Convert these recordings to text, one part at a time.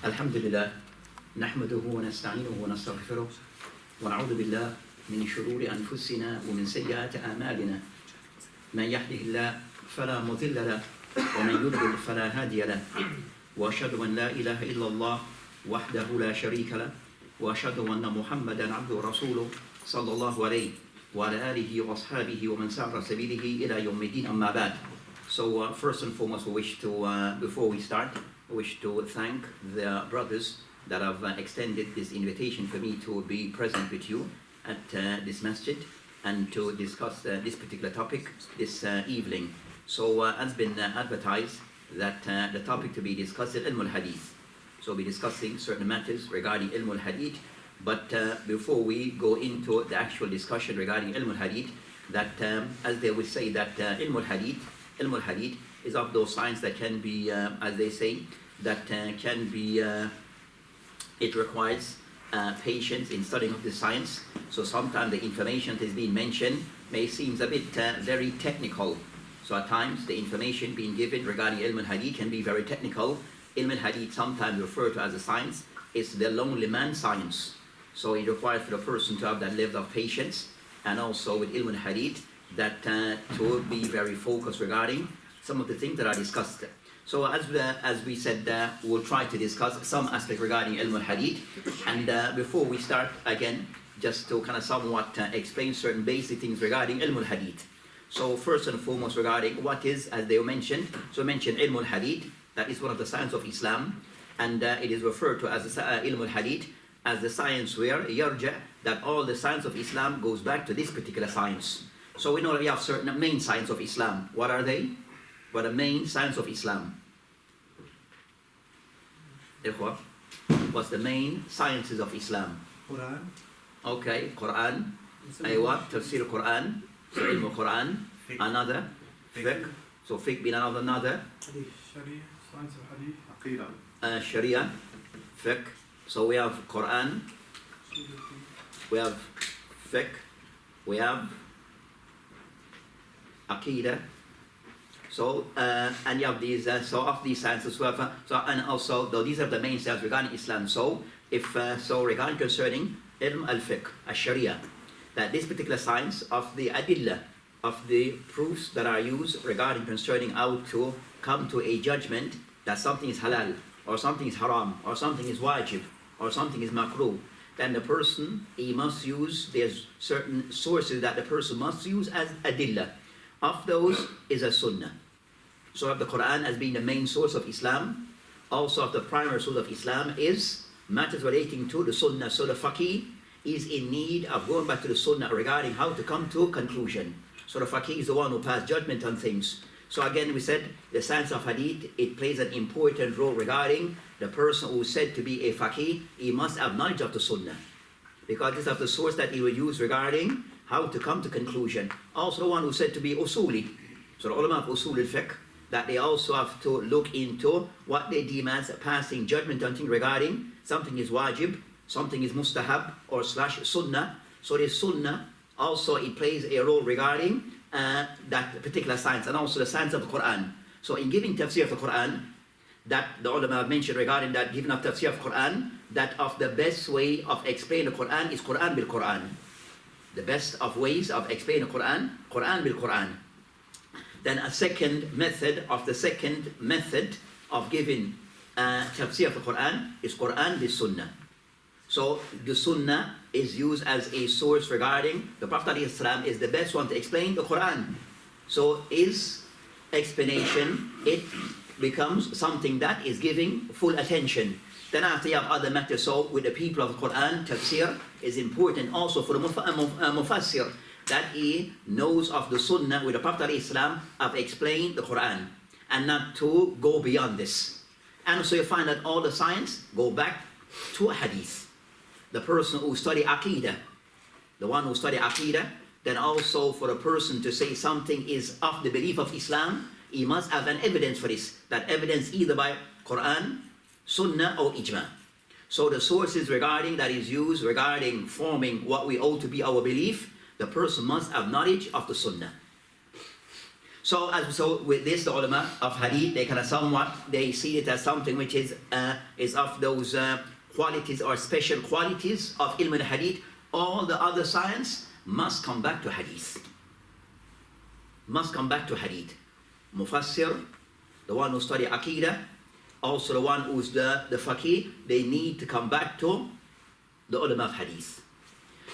الحمد لله نحمده ونستعينه ونستغفره ونعوذ بالله من شرور أنفسنا ومن سيئات أعمالنا من يهده الله فلا مضل له ومن يضلل فلا هادي له وأشهد أن لا إله إلا الله وحده لا شريك له وأشهد أن محمدا عبده ورسوله صلى الله عليه وعلى آله وأصحابه ومن سار سبيله إلى يوم الدين أما بعد. So first and foremost, we wish to, before we start, I wish to thank the brothers that have extended this invitation for me to be present with you at this masjid and to discuss this particular topic this evening. So as been advertised that the topic to be discussed is Ilm al-Hadith. So we'll be discussing certain matters regarding Ilm al-Hadith. But before we go into the actual discussion regarding Ilm al-Hadith, that as they would say that Ilm al-Hadith is of those science that can be, as they say, that can be, it requires patience in studying of the science. So sometimes the information that is being mentioned may seem a bit very technical. So at times the information being given regarding Ilm al-Hadith can be very technical. Ilm al-Hadith, sometimes referred to as a science, is the lonely man science. So it requires for the person to have that level of patience, and also with Ilm al-Hadith that to be very focused regarding some of the things that are discussed. So as we said, we'll try to discuss some aspect regarding Ilm al-Hadith. And before we start, again, just to kind of somewhat explain certain basic things regarding Ilm al-Hadith. So first and foremost regarding what is, as they mentioned, so mentioned Ilm al-Hadith, that is one of the science of Islam, and it is referred to as Ilm al-Hadith, as the science where yarja, that all the science of Islam goes back to this particular science. So we know that we have certain main science of Islam. What are they? What are the main science of Islam? What's the main sciences of Islam? Quran. Okay, Quran. Aywa, tafsir Quran. So ilm Quran. Another. Fiqh. So fiqh being another. Hadith. Sharia. Science of Hadith. Aqidah. Sharia. Fiqh. So we have Quran. We have fiqh. We have Aqidah. So and you have these so of these sciences well, so and also though these are the main sciences regarding Islam. So if so regarding concerning ilm al-fiqh, al-sharia, that this particular science of the adillah, of the proofs that are used regarding concerning how to come to a judgment that something is halal or something is haram or something is wajib or something is makruh, then the person, he must use, there's certain sources that the person must use as adillah. Of those is a sunnah. So of the Quran as being the main source of Islam, also of the primary source of Islam is matters relating to the sunnah. So the faqih is in need of going back to the sunnah regarding how to come to a conclusion. So the faqih is the one who passes judgment on things. So again we said the science of hadith, it plays an important role regarding the person who is said to be a faqih. He must have knowledge of the sunnah, because this is the source that he will use regarding how to come to conclusion. Also the one who said to be usuli. So the ulama of usul al-fiqh, that they also have to look into what they deem as passing judgment on things regarding something is wajib, something is mustahab or slash sunnah. So the sunnah also it plays a role regarding that particular science, and also the science of the Quran. So in giving tafsir of the Quran, that the ulama have mentioned regarding that giving of tafsir of Quran, that of the best way of explaining the Quran is Quran bil Quran. The best of ways of explaining the Quran, Quran bil Quran. Then a second method of giving tafsir of the Quran is Quran bil Sunnah. So the Sunnah is used as a source regarding the Prophet ﷺ is the best one to explain the Quran. So his explanation, it becomes something that is giving full attention. Then after you have other matters, so with the people of the Quran, tafsir is important also for the mufassir, that he knows of the sunnah with the Prophet ﷺ have explained the Quran, and not to go beyond this. And so you find that all the science go back to hadith. The person who study aqidah, the one who study aqidah, then also for a person to say something is of the belief of Islam, he must have an evidence for this. That evidence either by Quran, Sunnah or Ijma. So the sources regarding that is used regarding forming what we ought to be our belief, the person must have knowledge of the Sunnah. So with this, the ulama of hadith, they see it as something which is of those qualities or special qualities of ilm al-hadith. All the other science must come back to hadith. Must come back to hadith. Mufassir, the one who study Aqidah, also the one who's the faqih, they need to come back to the ulama of hadith.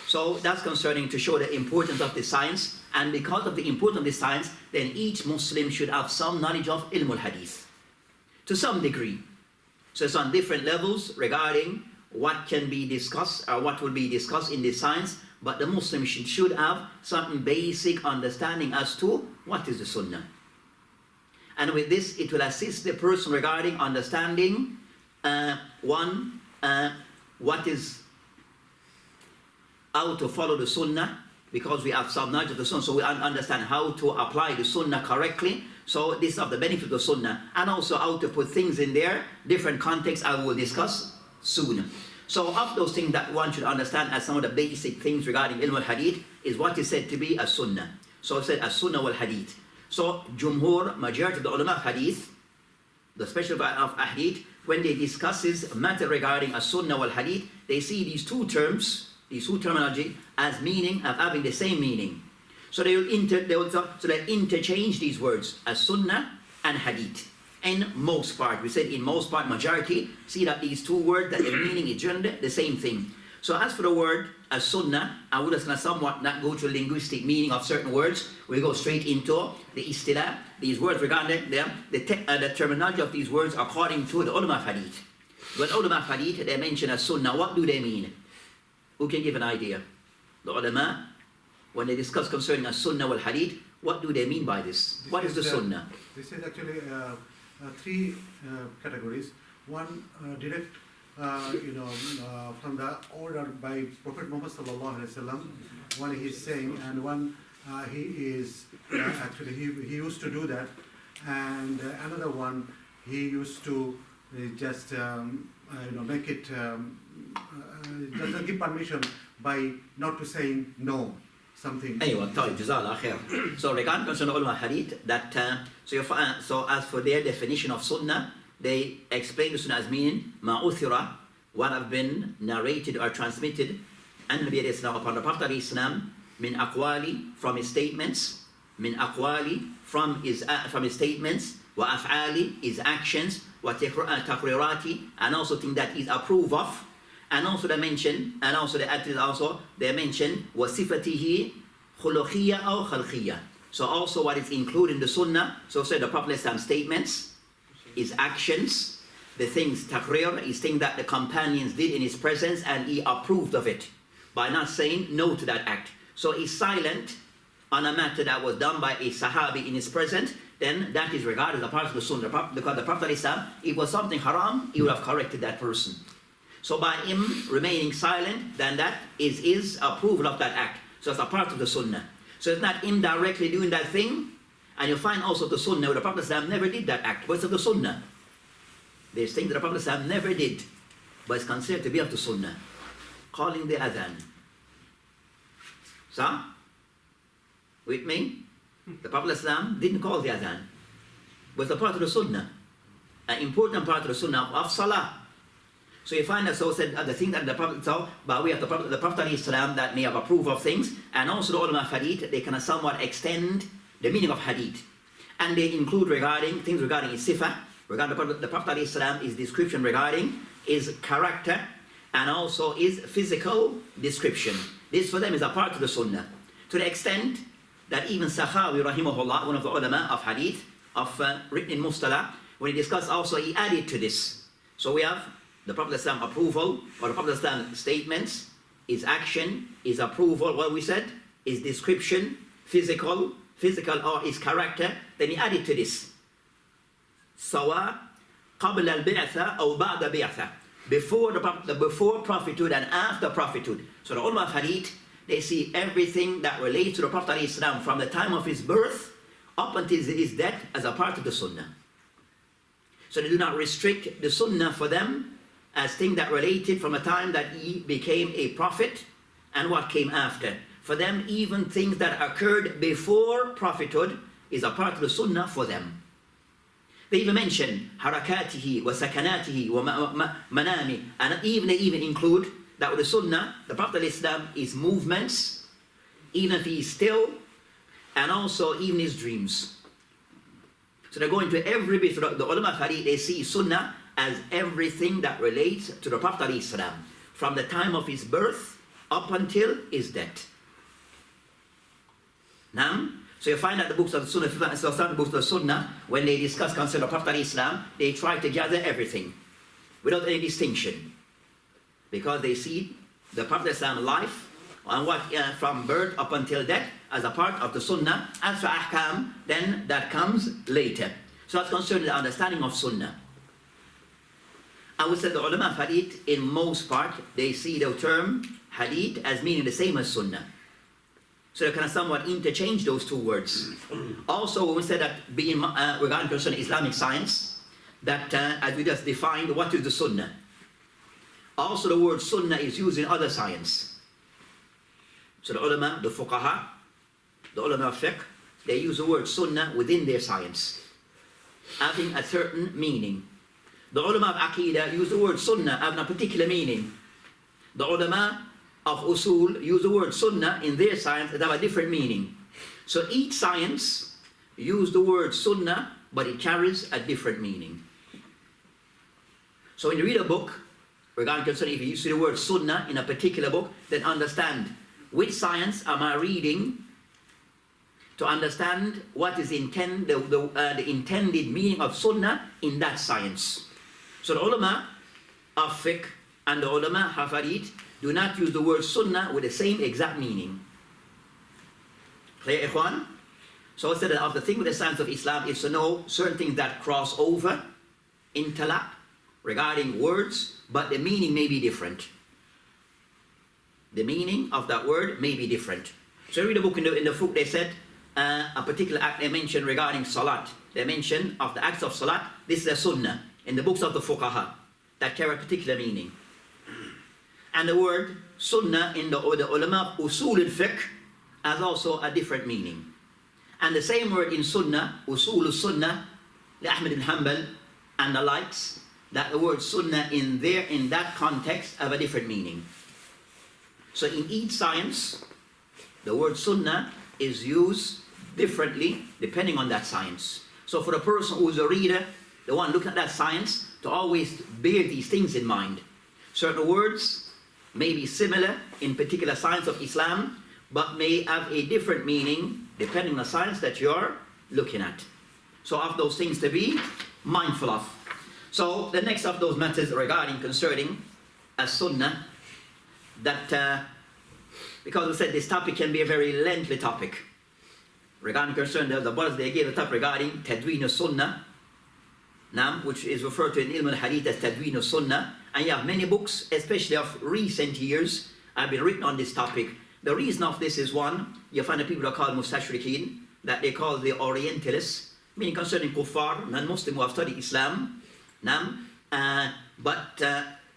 So that's concerning to show the importance of the science, and because of the importance of the science, then each Muslim should have some knowledge of ilm al-hadith, to some degree. So it's on different levels regarding what can be discussed or what will be discussed in this science, but the Muslim should have some basic understanding as to what is the sunnah. And with this, it will assist the person regarding understanding what is how to follow the sunnah, because we have some knowledge of the sunnah, so we understand how to apply the sunnah correctly. So this is of the benefit of the sunnah, and also how to put things in their different contexts I will discuss soon. So of those things that one should understand as some of the basic things regarding ilm al-hadith is what is said to be a sunnah. So it said a sunnah wal hadith. So Jumhur, majority of the ulama of hadith, the special of hadith, when they discusses matter regarding a sunnah wal hadith, they see these two terminology as meaning of having the same meaning. So they interchange these words as sunnah and hadith. In most part, we said in most part, majority, see that these two words, that the meaning is generally the same thing. So as for the word as sunnah, I would just somewhat not go to linguistic meaning of certain words. We go straight into the istilah, these words regarding the terminology of these words according to the ulama of hadith. When ulama of hadith, they mention as sunnah, what do they mean? Who can give an idea? The ulama, when they discuss concerning a sunnah wal hadith, what do they mean by this? What is the sunnah? This is actually three categories. One direct, from the order by Prophet Muhammad sallallahu alaihi wasallam. One he is saying, and one he is actually he used to do that, and another one he used to just make it just give permission by not to saying no. Something. So regarding concerning ulama hadith, that so as for their definition of sunnah, they explain the sunnah as meaning ma'uthira, what have been narrated or transmitted, and Nabi Islam upon the Prophet Islam, min aqwali, from his statements, min aqwali, from his statements, wa af'ali, his actions, wa taqrirati, and also things that is approved of. And also they mention, and also they mention wasifatihi khuluqiyya or khalqiyya. So also what is included in the sunnah, so say the Prophet Islam's statements, his actions, the things taqrir is things that the companions did in his presence and he approved of it by not saying no to that act. So he's silent on a matter that was done by a sahabi in his presence, then that is regarded as a part of the sunnah. Because the Prophet Islam, if it was something haram, he would have corrected that person. So by him remaining silent, then that is his approval of that act. So it's a part of the sunnah. So it's not him directly doing that thing. And you find also the sunnah where the Prophet ﷺ never did that act. But it's of the sunnah. There's things that the Prophet ﷺ never did, but it's considered to be of the sunnah. Calling the adhan. So, with me? The Prophet ﷺ didn't call the adhan. But it's a part of the sunnah. An important part of the sunnah of salah. So you find that so said the thing that the Prophet saw by way of the Prophet ﷺ that may have approved of things, and also the ulama of hadith, they can somewhat extend the meaning of hadith. And they include things regarding his sifah, regarding the Prophet ﷺ, his description regarding his character, and also his physical description. This for them is a part of the sunnah. To the extent that even Sakhawi rahimahullah, one of the ulama of hadith, written in Mustalah, when he discussed also, he added to this. So we have the Prophet ﷺ approval, or the Prophet ﷺ statements, his action, his approval, what we said, his description, physical or his character, then he added to this. Sawa qabla al-bi'atha aw ba'da bi'atha. Before prophethood and after prophethood. So the ulama of hadith, they see everything that relates to the Prophet ﷺ from the time of his birth up until his death as a part of the sunnah. So they do not restrict the sunnah for them as things that related from the time that he became a prophet and what came after. For them, even things that occurred before prophethood is a part of the sunnah for them. They even mention harakatihi wa sakanatihi wa manami, and they even include that with the sunnah, the Prophet ﷺ, is movements, even if he's still, and also even his dreams. So they're going to every bit. The ulama of hadith, they see sunnah as everything that relates to the Prophet ﷺ, from the time of his birth up until his death. Now, so you find that the books of the Sunnah, the books of the Sunnah, when they discuss concerning the Prophet ﷺ, they try to gather everything without any distinction, because they see the Prophet ﷺ's life and what from birth up until death as a part of the Sunnah. As for ahkam, then that comes later. So that's concerning the understanding of Sunnah. I would say the ulama of hadith, in most part, they see the term hadith as meaning the same as Sunnah. So they kind of somewhat interchange those two words. Also, when we say that being regarding concerning Islamic science, that as we just defined, what is the Sunnah? Also, the word Sunnah is used in other science. So the ulama, the fuqaha, the ulama of fiqh, they use the word Sunnah within their science, having a certain meaning. The ulama of aqidah use the word Sunnah having a particular meaning. The ulama of usul use the word Sunnah in their science that have a different meaning. So each science use the word Sunnah, but it carries a different meaning. So when you read a book, regarding concerning if you see the word Sunnah in a particular book, then understand which science am I reading, to understand what is the intended meaning of Sunnah in that science. So the ulama of fiqh and the ulama of hadith do not use the word Sunnah with the same exact meaning. Clear, ikhwan? So I said that of the thing with the science of Islam is to know certain things that cross over, interlap, regarding words, but the meaning may be different. The meaning of that word may be different. So I read a book in the book, they said a particular act they mentioned regarding salat. They mentioned of the acts of salat, this is a sunnah in the books of the fuqaha that carry a particular meaning. And the word sunnah in the ulama of usul al-fiqh has also a different meaning. And the same word in sunnah, usul al-sunnah, Ahmad ibn Hanbal and the likes, that the word sunnah in that context have a different meaning. So in each science, the word sunnah is used differently depending on that science. So for the person who is a reader, the one looking at that science, to always bear these things in mind. Certain words may be similar in particular science of Islam, but may have a different meaning depending on the science that you're looking at. So of those things to be mindful of. So the next of those matters regarding concerning a sunnah, that because we said this topic can be a very lengthy topic. Regarding concerning the brothers, they gave a topic regarding tadween sunnah, which is referred to in ilm al-hadith as tadween sunnah. And you have many books, especially of recent years, have been written on this topic. The reason of this is one, you find the people that are called mustashrikeen, that they call the Orientalists, meaning concerning kuffar, non-Muslim who have studied Islam, but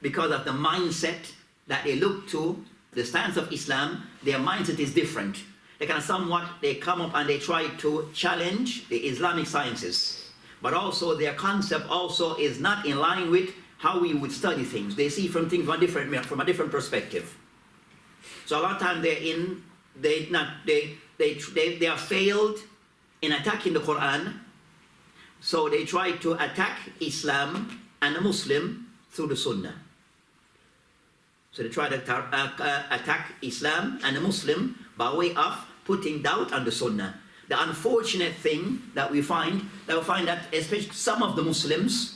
because of the mindset that they look to, the stance of Islam, their mindset is different. They come up and they try to challenge the Islamic sciences. But also their concept also is not in line with how we would study things. They see from things from a different perspective. So a lot of times they are failed in attacking the Quran. So they try to attack Islam and the Muslim through the Sunnah. So they try to attack Islam and the Muslim by way of putting doubt on the Sunnah. The unfortunate thing that we find that especially some of the Muslims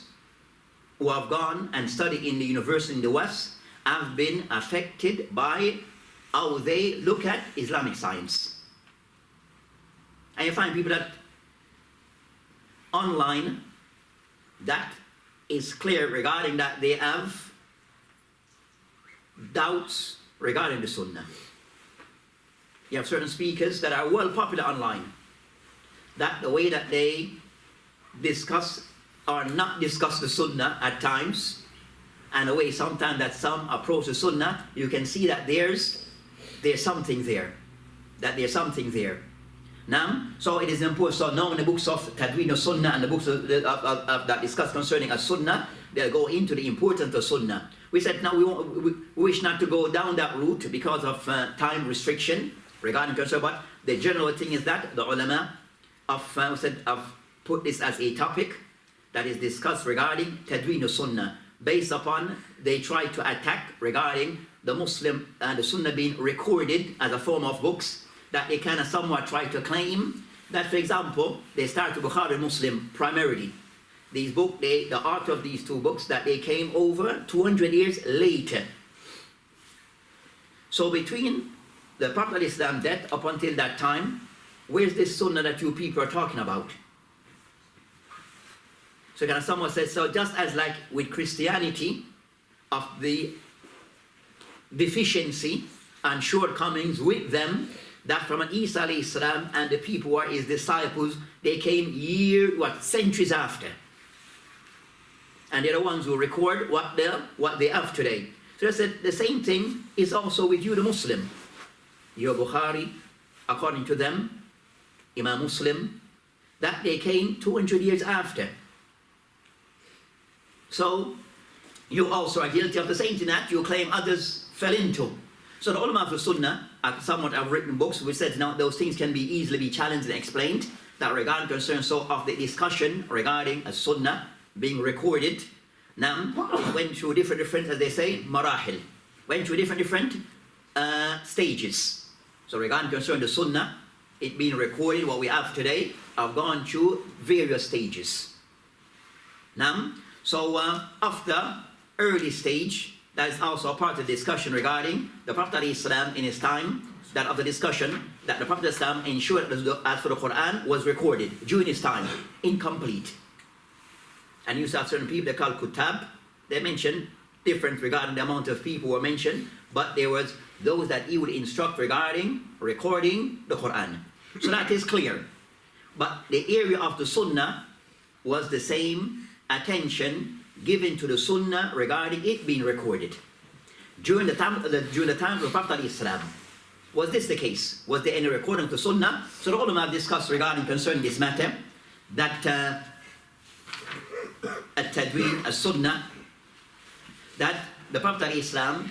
who have gone and studied in the university in the West have been affected by how they look at Islamic science. And you find people that online, that is clear regarding that they have doubts regarding the Sunnah. You have certain speakers that are well popular online, that the way that they discuss or not discuss the Sunnah at times, and the way sometimes that some approach the Sunnah, you can see that there's something there. Now, so it is important. So now in the books of Tadween Sunnah and the books that discuss concerning a Sunnah, they go into the importance of Sunnah. We said now we wish not to go down that route because of time restriction regarding concern, but the general thing is that the ulama have put this as a topic that is discussed regarding Tadween Sunnah, based upon they try to attack regarding the Muslim and the Sunnah being recorded as a form of books, that they kind of somewhat try to claim that, for example, they start with Bukhari Muslim primarily. These books, the author of these two books, that they came over 200 years later. So between the Prophet of Islam's death up until that time, where's this Sunnah that you people are talking about? So kind of someone says, so just as like with Christianity, of the deficiency and shortcomings with them, that from an Isa alayhi salam and the people who are his disciples, they came centuries after. And they're the ones who record what they have today. So I said the same thing is also with you, the Muslim. Your Bukhari, according to them, Imam Muslim, that they came 200 years after. So you also are guilty of the same thing that you claim others fell into. So the ulama of the Sunnah somewhat have written books which said now those things can be easily challenged and explained, that regarding concern so of the discussion regarding a Sunnah being recorded. Now it went through different, as they say, marahil, went through different stages. So regarding concern the Sunnah, it being recorded, what we have today, have gone through various stages. Now, so after early stage, that is also a part of the discussion regarding the Prophet ﷺ in his time, that of the discussion that the Prophet ﷺ ensured that as for the Quran was recorded during his time, incomplete. And you saw certain people they called kutab, they mentioned different regarding the amount of people who were mentioned, but there was those that he would instruct regarding recording the Quran. So that is clear. But the area of the Sunnah was the same attention given to the Sunnah regarding it being recorded. During the time of the Prophet ﷺ, was this the case? Was there any recording of the Sunnah? So the ulama have discussed regarding concerning this matter, that at-Tadween, as-Sunnah, that the Prophet ﷺ,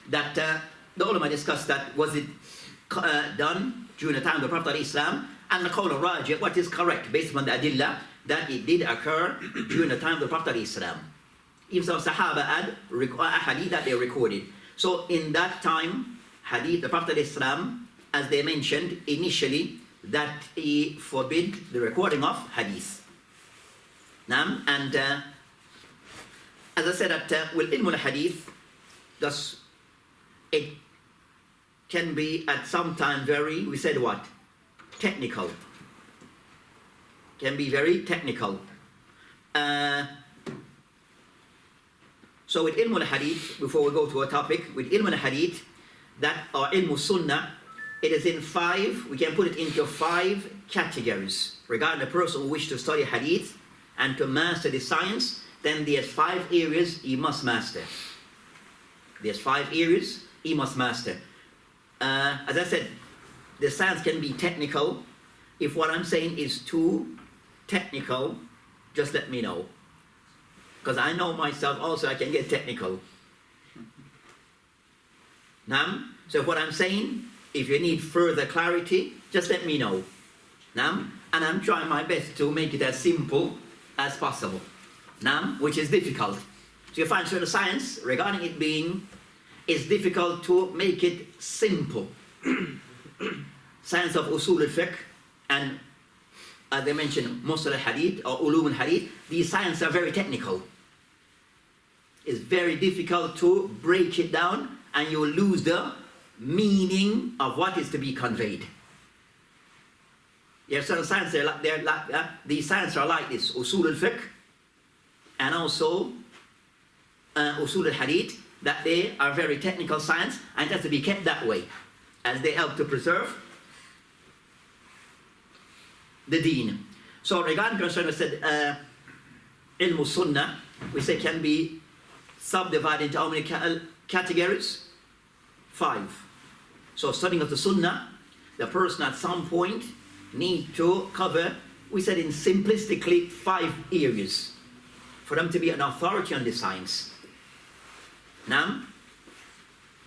that the ulama discussed that, was it done during the time of the Prophet ﷺ, and the qawl al-Rajih, what is correct based on the adillah, that it did occur during the time of the Prophet ﷺ. Even some Sahaba had a hadith that they recorded. So in that time, hadith, the Prophet ﷺ, as they mentioned initially, that he forbid the recording of hadith. Now, and as I said, that with ilm al-hadith, thus it can be at some time very, we said what? Technical. Can be very technical. So with ilm al-hadith, before we go to a topic, with ilm al-hadith, that or ilm al-sunnah, it is in 5, we can put it into 5 categories. Regarding the person who wishes to study hadith and to master the science, then there's 5 areas he must master. There's 5 areas he must master. As I said, the science can be technical. If what I'm saying is too technical, just let me know. Because I know myself also I can get technical. Now, so if what I'm saying, if you need further clarity, just let me know. Now, and I'm trying my best to make it as simple as possible. Now, which is difficult. So you find certain science regarding it being, it's difficult to make it simple. Science of usul al-fiqh and as they mentioned, Musal al-Hadith or Ulum al-Hadith, these sciences are very technical. It's very difficult to break it down and you'll lose the meaning of what is to be conveyed. There are certain sciences, these sciences are like this, Usul al-Fiqh and also Usul al-Hadith, that they are very technical science and it has to be kept that way as they help to preserve the deen. So regarding concern, we said ilm al-sunnah, we say can be subdivided into how many categories? 5. So studying of the sunnah, the person at some point need to cover, we said in simplistically 5 areas for them to be an authority on this science. Now,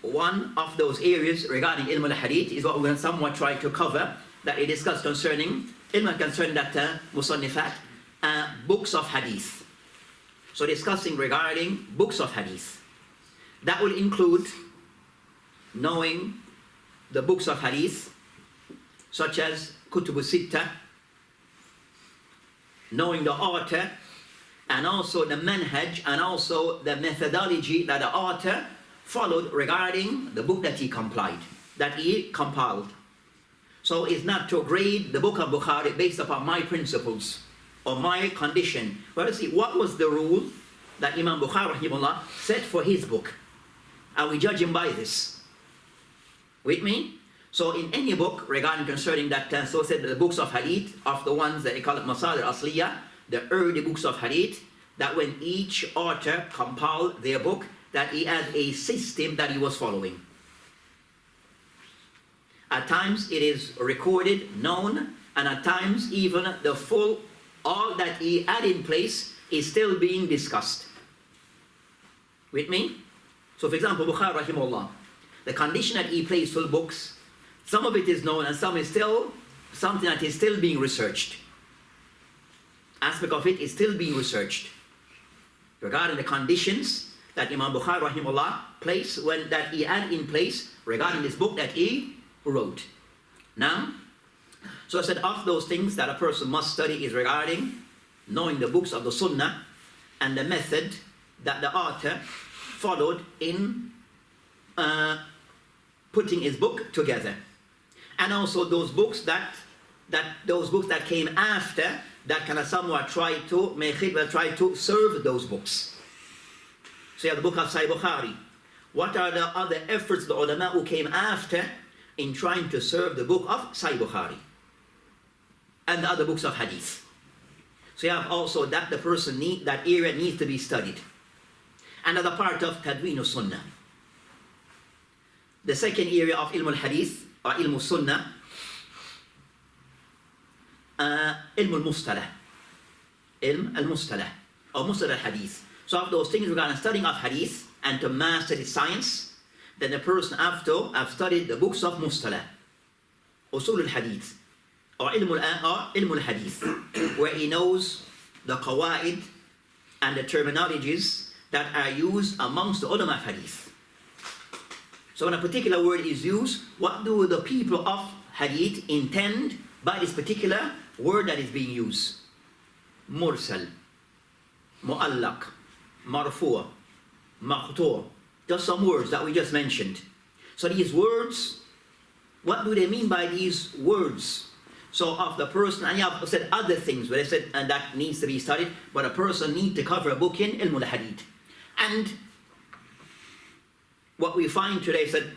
one of those areas regarding ilm al-hadith is what we're going to somewhat try to cover, that we discussed concerning ilm concerning that musannifat, books of hadith. So discussing regarding books of hadith. That will include knowing the books of hadith, such as Kutub Sitta, knowing the author, and also the manhaj, and also the methodology that the author followed regarding the book that he compiled. So it's not to grade the book of Bukhari based upon my principles or my condition. But see, what was the rule that Imam Bukhari rahimahullah set for his book? And we judge him by this. With me? So in any book regarding concerning that, so said the books of hadith, of the ones that they call it Masadir Asliya, the early books of hadith, that when each author compiled their book, that he had a system that he was following. At times it is recorded, known, and at times even the full, all that he had in place is still being discussed. With me? So for example, Bukhari rahimahullah, the condition that he placed full books, some of it is known and some is still something that is still being researched. Aspect of it is still being researched. Regarding the conditions that Imam Bukhari rahimahullah placed, when that he had in place regarding this book that he wrote. Now, so I said of those things that a person must study is regarding knowing the books of the Sunnah and the method that the author followed in putting his book together, and also those books that came after that kind of somewhat try to serve those books. So you have the book of Sahih Bukhari. What are the other efforts of the ulama who came after in trying to serve the book of Sahih Bukhari and the other books of hadith? So you have also that the person that area needs to be studied. Another part of Tadween al-Sunnah. The second area of ilm al-hadith or ilm al-Sunnah, ilm al-Mustalah. Ilm al-Mustalah or Mustalah al-Hadith. So of those things regarding studying of hadith and to master the science, then the person have to have studied the books of Mustalah, Usul al-Hadith, or ilm al-Hadith, where he knows the qawaid and the terminologies that are used amongst the ulama of hadith. So when a particular word is used, what do the people of hadith intend by this particular word that is being used? Mursal, mu'allaq, marfu', maqtu', just some words that we just mentioned. So these words, what do they mean by these words? So of the person, and you have said other things where they said and that needs to be studied, but a person needs to cover a book in ilm al-hadith. And what we find today said,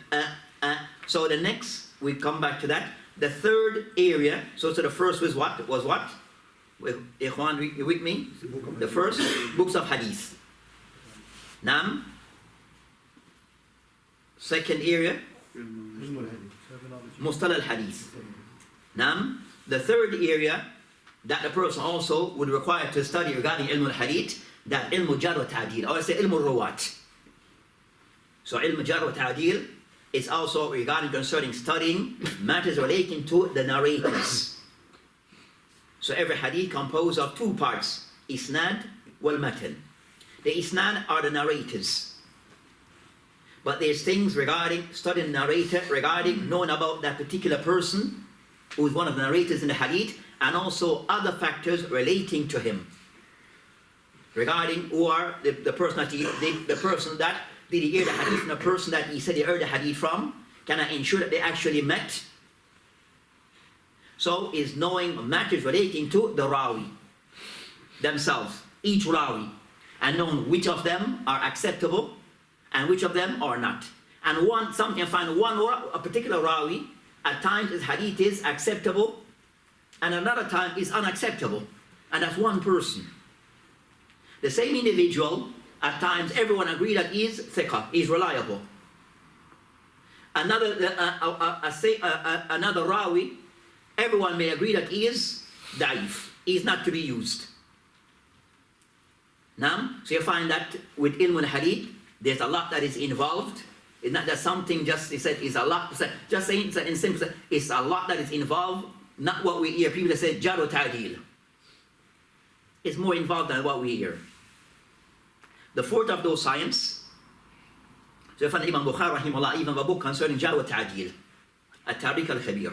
so the next, we come back to that. The third area, so the first was what? Ikhwan, you with me? The first, books of hadith. Nam. Second area, Mustalah al-Hadith. Nam. The third area that the person also would require to study regarding ilm al-Hadith, that ilm al-Jar wa Ta'dil, or say ilm al-Rawat. So ilm al-Jar wa Ta'dil is also regarding concerning studying matters relating to the narrators. So every hadith composed of 2 parts, isnad wal matan. The isnad are the narrators. But there's things regarding studying narrator, regarding knowing about that particular person who is one of the narrators in the hadith, and also other factors relating to him. Regarding who are the person that the person that did he hear the hadith from the person that he said he heard the hadith from? Can I ensure that they actually met? So is knowing matters relating to the rawi themselves, each rawi, and knowing which of them are acceptable and which of them are not. And a particular rawi, at times his hadith is acceptable, and another time is unacceptable, and that's one person. The same individual, at times everyone agree that he is thiqah, he is reliable. Another rawi, everyone may agree that he is da'if. He is not to be used. Now, so you find that with ilm al-hadith, there's a lot that is involved. It's not just something just, he said, it's a lot. Just saying in simple, it's a lot that is involved. Not what we hear people that say, jar wa ta'dil. It's more involved than what we hear. The fourth of those science, so you find Imam Bukhari, rahimahullah, even a book concerning jar wa ta'dil, at-Tariq al-Khabir.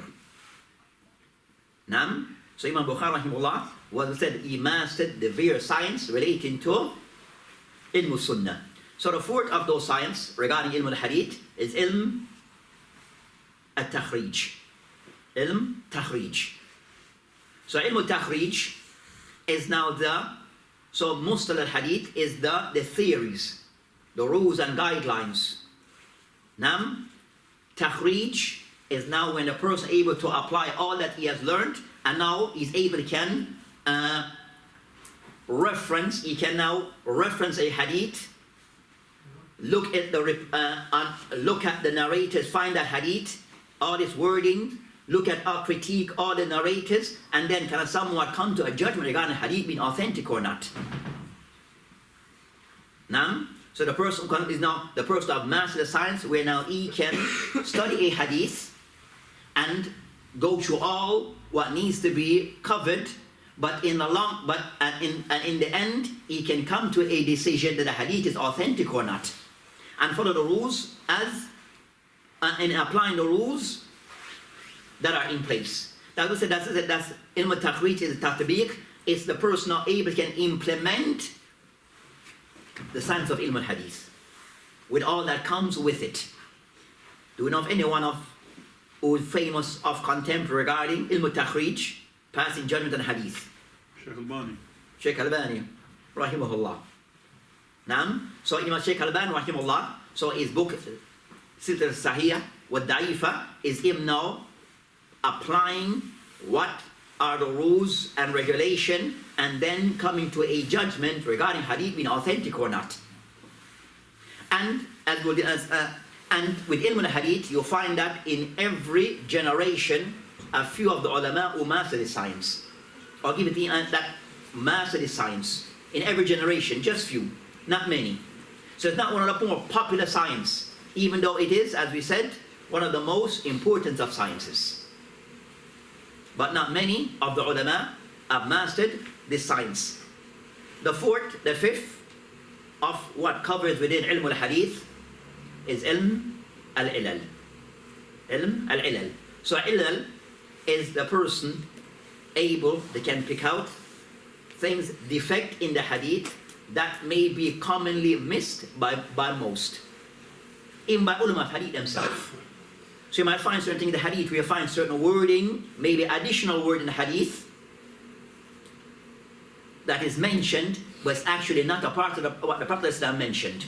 Nam, so Imam Bukhari, rahimahullah, was said he mastered the various science relating to ilm al-sunnah. So the fourth of those science regarding ilm al-hadith is ilm al-takhrij. Ilm takhrij. So ilm al-takhrij is now so Mustalah al-hadith is the theories, the rules and guidelines. Nam, takhrij is now when a person is able to apply all that he has learned, and now he's able can reference, he can now reference a hadith, look at the narrators, find that hadith, all this wording, look at or critique all the narrators, and then can somewhat come to a judgment regarding hadith being authentic or not. Now, so the person is now the person of mastered the science, where now he can study a hadith and go through all what needs to be covered, but in the in the end, he can come to a decision that the hadith is authentic or not, and follow the rules as in applying the rules that are in place. That's ilm al-takhrij is tatbiq. It's the person now able can implement the science of ilm al-hadith with all that comes with it. Do we know of anyone who is famous of contemporary regarding ilm al-takhrij, passing judgment on hadith? Sheikh Albani, rahimahullah. Naam. So Imam Sheikh Albani, rahimahullah, so his book Silsilat al-Sahihah wa Da'ifa is him now applying what are the rules and regulation, and then coming to a judgment regarding hadith being authentic or not. And with ilm al-hadith, you'll find that in every generation, a few of the ulama who master the science, or give it that master the science. In every generation, just few, not many. So it's not one of the more popular science, even though it is, as we said, one of the most important of sciences. But not many of the ulama have mastered this science. The fifth of what covers within ilm al-hadith is ilm al-ilal. Ilm al-ilal. So ilal is the person able, they can pick out things, defect in the hadith that may be commonly missed by most, even by ulama of hadith themselves. So you might find certain things in the hadith where you find certain wording, maybe additional word in the hadith that is mentioned, but it's actually not a part of what the Prophet Islam mentioned.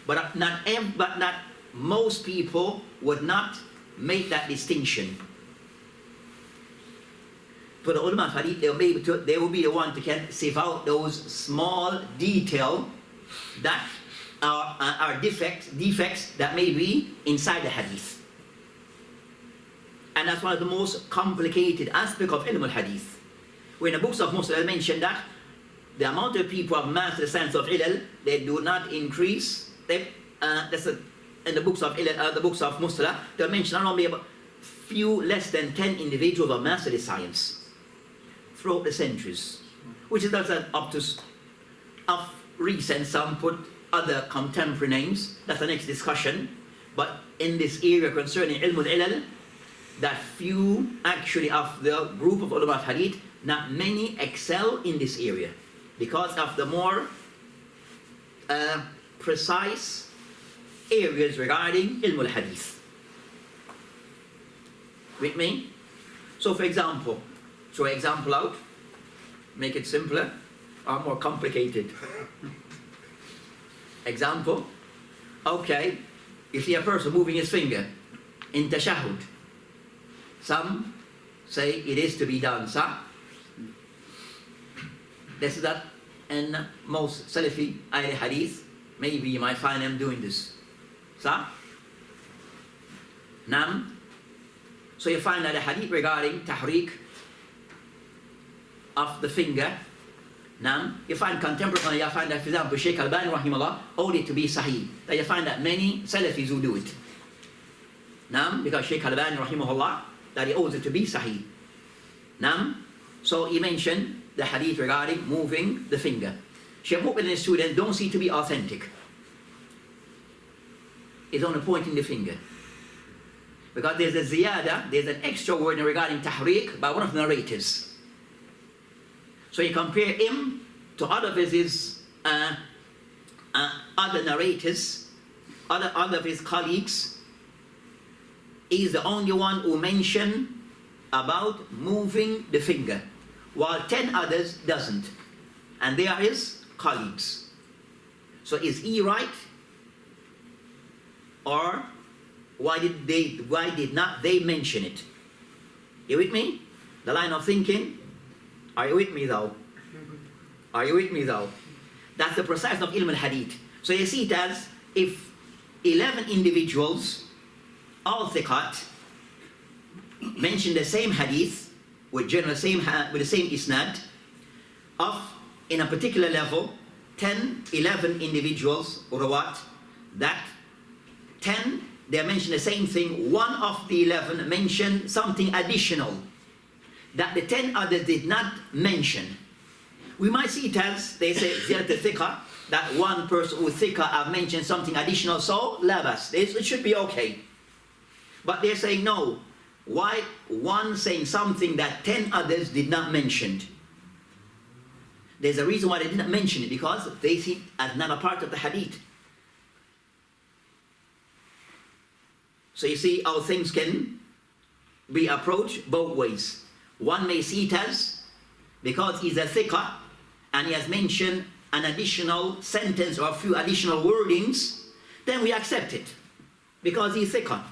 But not most people would not make that distinction. For the ulama of hadith, they will be the one to can sieve out those small details that are defects that may be inside the hadith. And that's one of the most complicated aspects of ilm al-hadith. When the books of Muslim mention that the amount of people who have mastered the science of ilal, they do not increase. In the books of ilal, the books of Muslim, they mention not only about few less than 10 individuals who have mastered the science throughout the centuries, which is up to of recent. Some put other contemporary names. That's the next discussion. But in this area concerning ilm al-ilal, that few actually of the group of ulama of hadith, not many excel in this area because of the more precise areas regarding ilm al-hadith. With me? So for example, throw an example out, make it simpler or more complicated. Example, okay, you see a person moving his finger in tashahhud. Some say it is to be done, sir. This is that in most Salafi Ahli Hadith, maybe you might find them doing this. Sir? Nam? So you find that a hadith regarding tahriq of the finger. Now, you find contemporary, you find that, for example, Shaykh Al-Bani rahimahullah owed it to be sahih. That you find that many Salafis who do it. Now, because Shaykh Al-Bani rahimahullah, that he owes it to be sahih. Now, so he mentioned the hadith regarding moving the finger. Shaykh Muqbil and his students don't see it to be authentic. It's only pointing the finger. Because there's a ziyada, there's an extra word regarding tahriq by one of the narrators. So you compare him to other of his other narrators, other of his colleagues. He's the only one who mentioned about moving the finger, while 10 others doesn't. And they are his colleagues. So is he right? Or why did not they mention it? You with me? The line of thinking? Are you with me though? Are you with me though? That's the process of ilm al-hadith. So you see it as if 11 individuals, all thiqat, mention the same hadith with the same isnad of, in a particular level, 10, 11 individuals, or what? That 10, they mention the same thing. One of the 11 mentioned something additional that the 10 others did not mention. We might see it as, they say, ziyarat thiqa, that one person who thiqa have mentioned something additional, so labas, it should be okay. But they're saying no. Why one saying something that 10 others did not mention? There's a reason why they did not mention it, because they see it as not a part of the hadith. So you see how things can be approached both ways. One may see it as, because he's a thiqa and he has mentioned an additional sentence or a few additional wordings, then we accept it because he's thiqa.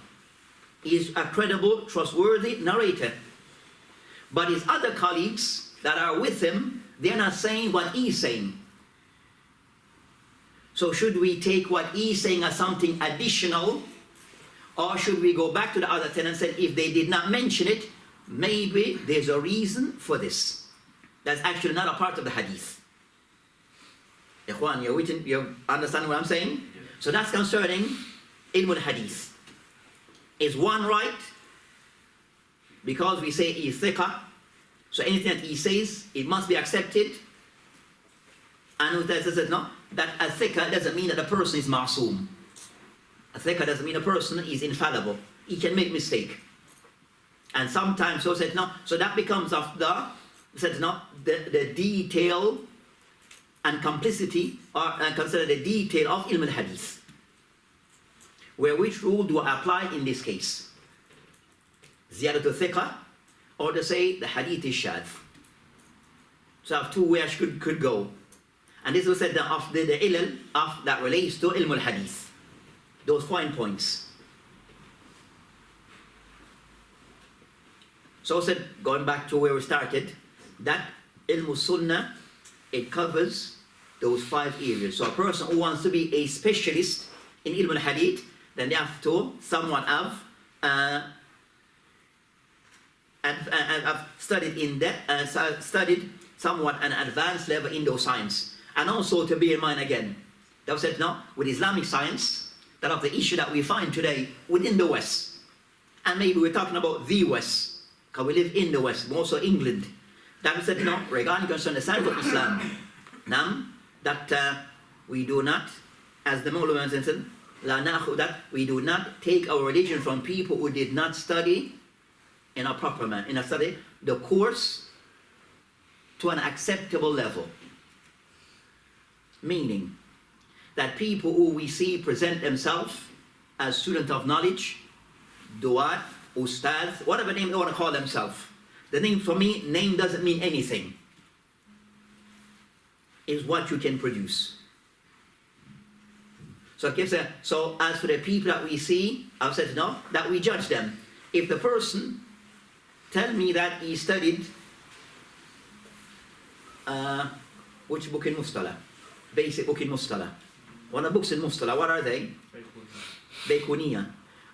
He's a credible, trustworthy narrator. But his other colleagues that are with him, they're not saying what he's saying. So should we take what he's saying as something additional, or should we go back to the other 10 and say, if they did not mention it, maybe there's a reason for this. That's actually not a part of the hadith. Ikhwan, you understand what I'm saying? Yeah. So that's concerning ilm al-hadith. Is one right? Because we say he is thiqa, so anything that he says, it must be accepted. And says no, that a thiqa doesn't mean that the person is ma'soom. A thiqa doesn't mean a person is infallible. He can make mistake. And sometimes, so said no, so that becomes of the detail and complicity, or consider the detail of ilm al-hadith. Where which rule do I apply in this case? Ziyadatu thiqa, or to say the hadith is shadh. So I have two ways could go. And this was said of the ilm of that relates to ilm al-hadith. Those fine points. So I said, going back to where we started, that ilm sunnah, it covers those 5 areas. So a person who wants to be a specialist in ilm al-hadith, then they have to somewhat have studied somewhat an advanced level in those science. And also to bear in mind again, that was said now, with Islamic science, that of the issue that we find today within the West, and maybe we're talking about the West, because we live in the West, more so England, that we said, regarding concern the science of Islam, now, that we do not, as the Mullah said, that we do not take our religion from people who did not study in a proper manner, in a study, the course to an acceptable level. Meaning that people who we see present themselves as students of knowledge, duat, ustadh, whatever name they want to call themselves. The name, for me, name doesn't mean anything. It's what you can produce. So as for the people that we see, I've said that we judge them. If the person tell me that he studied which book in Mustalah? Basic book in Mustalah. One of the books in Mustalah, what are they? Baykuniya.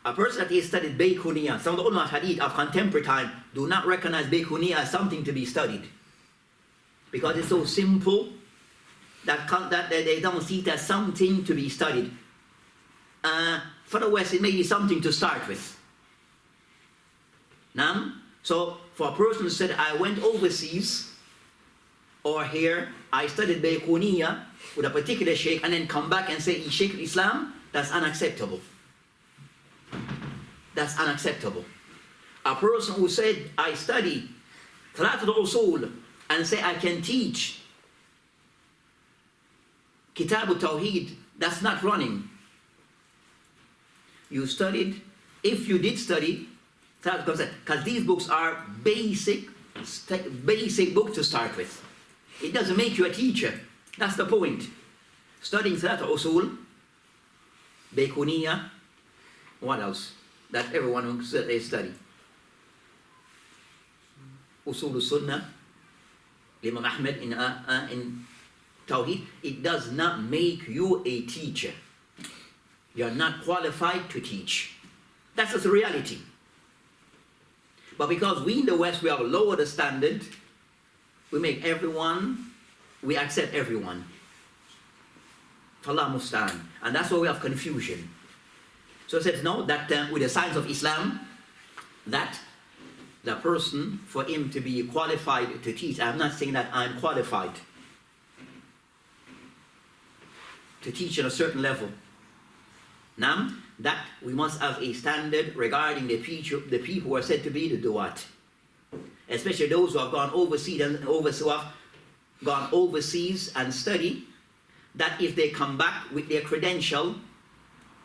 A person that has studied Baykuniya, some of the ulama of hadith of contemporary time do not recognize Baykuniya as something to be studied. Because it's so simple that they don't see it as something to be studied. For the West, it may be something to start with. Now, so for a person who said, I went overseas, or here, I studied Baykuniya with a particular sheikh, and then come back and say, he's Sheikh Islam, that's unacceptable. That's unacceptable. A person who said, I study Thalath al-Usul, and say, I can teach Kitab al-Tawheed, that's not running. You studied, if you did study, because these books are basic books to start with. It doesn't make you a teacher. That's the point. Studying Thalath al-Usul, Baykuniya, what else? That everyone who said they study. Usul al-Sunnah, Imam Ahmed in Tawheed, it does not make you a teacher. You're not qualified to teach. That's just the reality. But because we in the West, we have lowered the standard, we make everyone, we accept everyone. Fallah Mustan. And that's why we have confusion. So it says no, that with the science of Islam, that the person, for him to be qualified to teach, I'm not saying that I'm qualified to teach at a certain level. Now, that we must have a standard regarding the people who are said to be the du'at. Especially those who have gone overseas and study, that if they come back with their credential,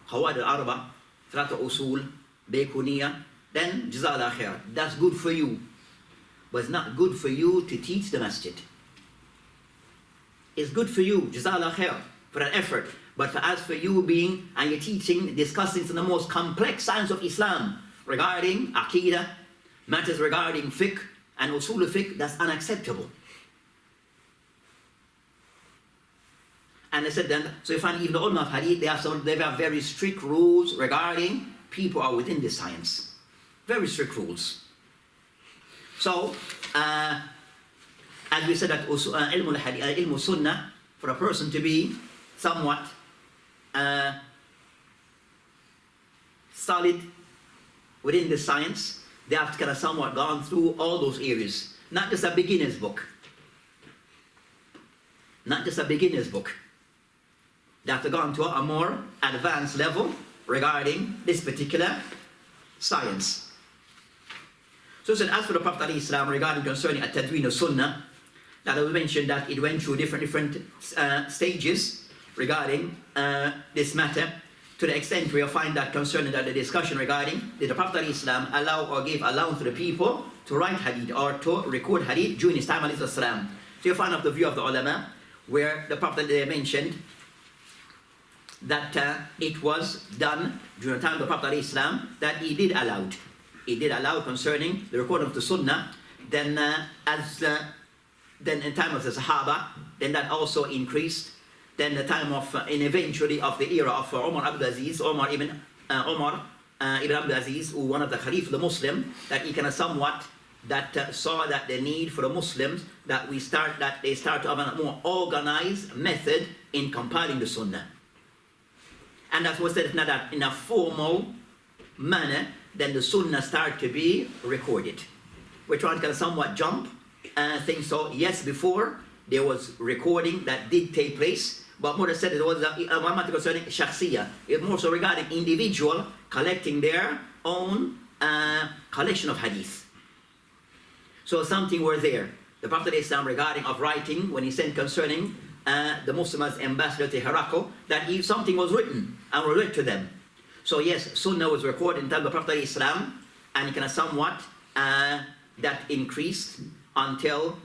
Hawad al-Arba, Thalath al-Usul, Baykuniya, then Jazakallah khair. That's good for you. But it's not good for you to teach the Masjid. It's good for you, Jazakallah khair, for that effort. But as for you being, and you're teaching, discussing the most complex science of Islam regarding Aqidah, matters regarding fiqh and usul fiqh, that's unacceptable. And they said then, so you find even the ulama of hadith, they have very strict rules regarding people who are within this science. Very strict rules. So, as we said that ilm sunnah, for a person to be somewhat solid within the science, they have to kind of somewhat gone through all those areas. Not just a beginner's book. Not just a beginner's book. They have to go on to a more advanced level regarding this particular science. So said, as for the Prophet ﷺ regarding concerning at-tadween al-sunnah, that I will mention that it went through different stages regarding this matter, to the extent where you find that concerning that the discussion regarding did the Prophet ﷺ allow or give allowance to the people to write hadith or to record hadith during his time ﷺ. So you find out the view of the ulama where the Prophet mentioned that it was done during the time of the Prophet ﷺ, that he did allow. He did allow concerning the recording of the Sunnah. Then then in time of the Sahaba, then that also increased. Then the time of, and eventually of the era of Omar Abdul Aziz, Omar ibn Abdul Aziz, who one of the Khalif, the Muslim, that he kind of somewhat that saw that the need for the Muslims that they start to have a more organized method in compiling the Sunnah. And that's what said that in a formal manner, then the Sunnah start to be recorded. We're trying to kind of somewhat jump things. So yes, before there was recording that did take place, but more said it was a matter concerning shakhsiyah. It more so regarding individual collecting their own collection of hadith. So something were there. The Prophet ﷺ regarding of writing, when he sent concerning the Muslim as ambassador to Herakl, that something was written and was read to them. So yes, Sunnah was recorded in time of the Prophet ﷺ, and it kind of somewhat that increased until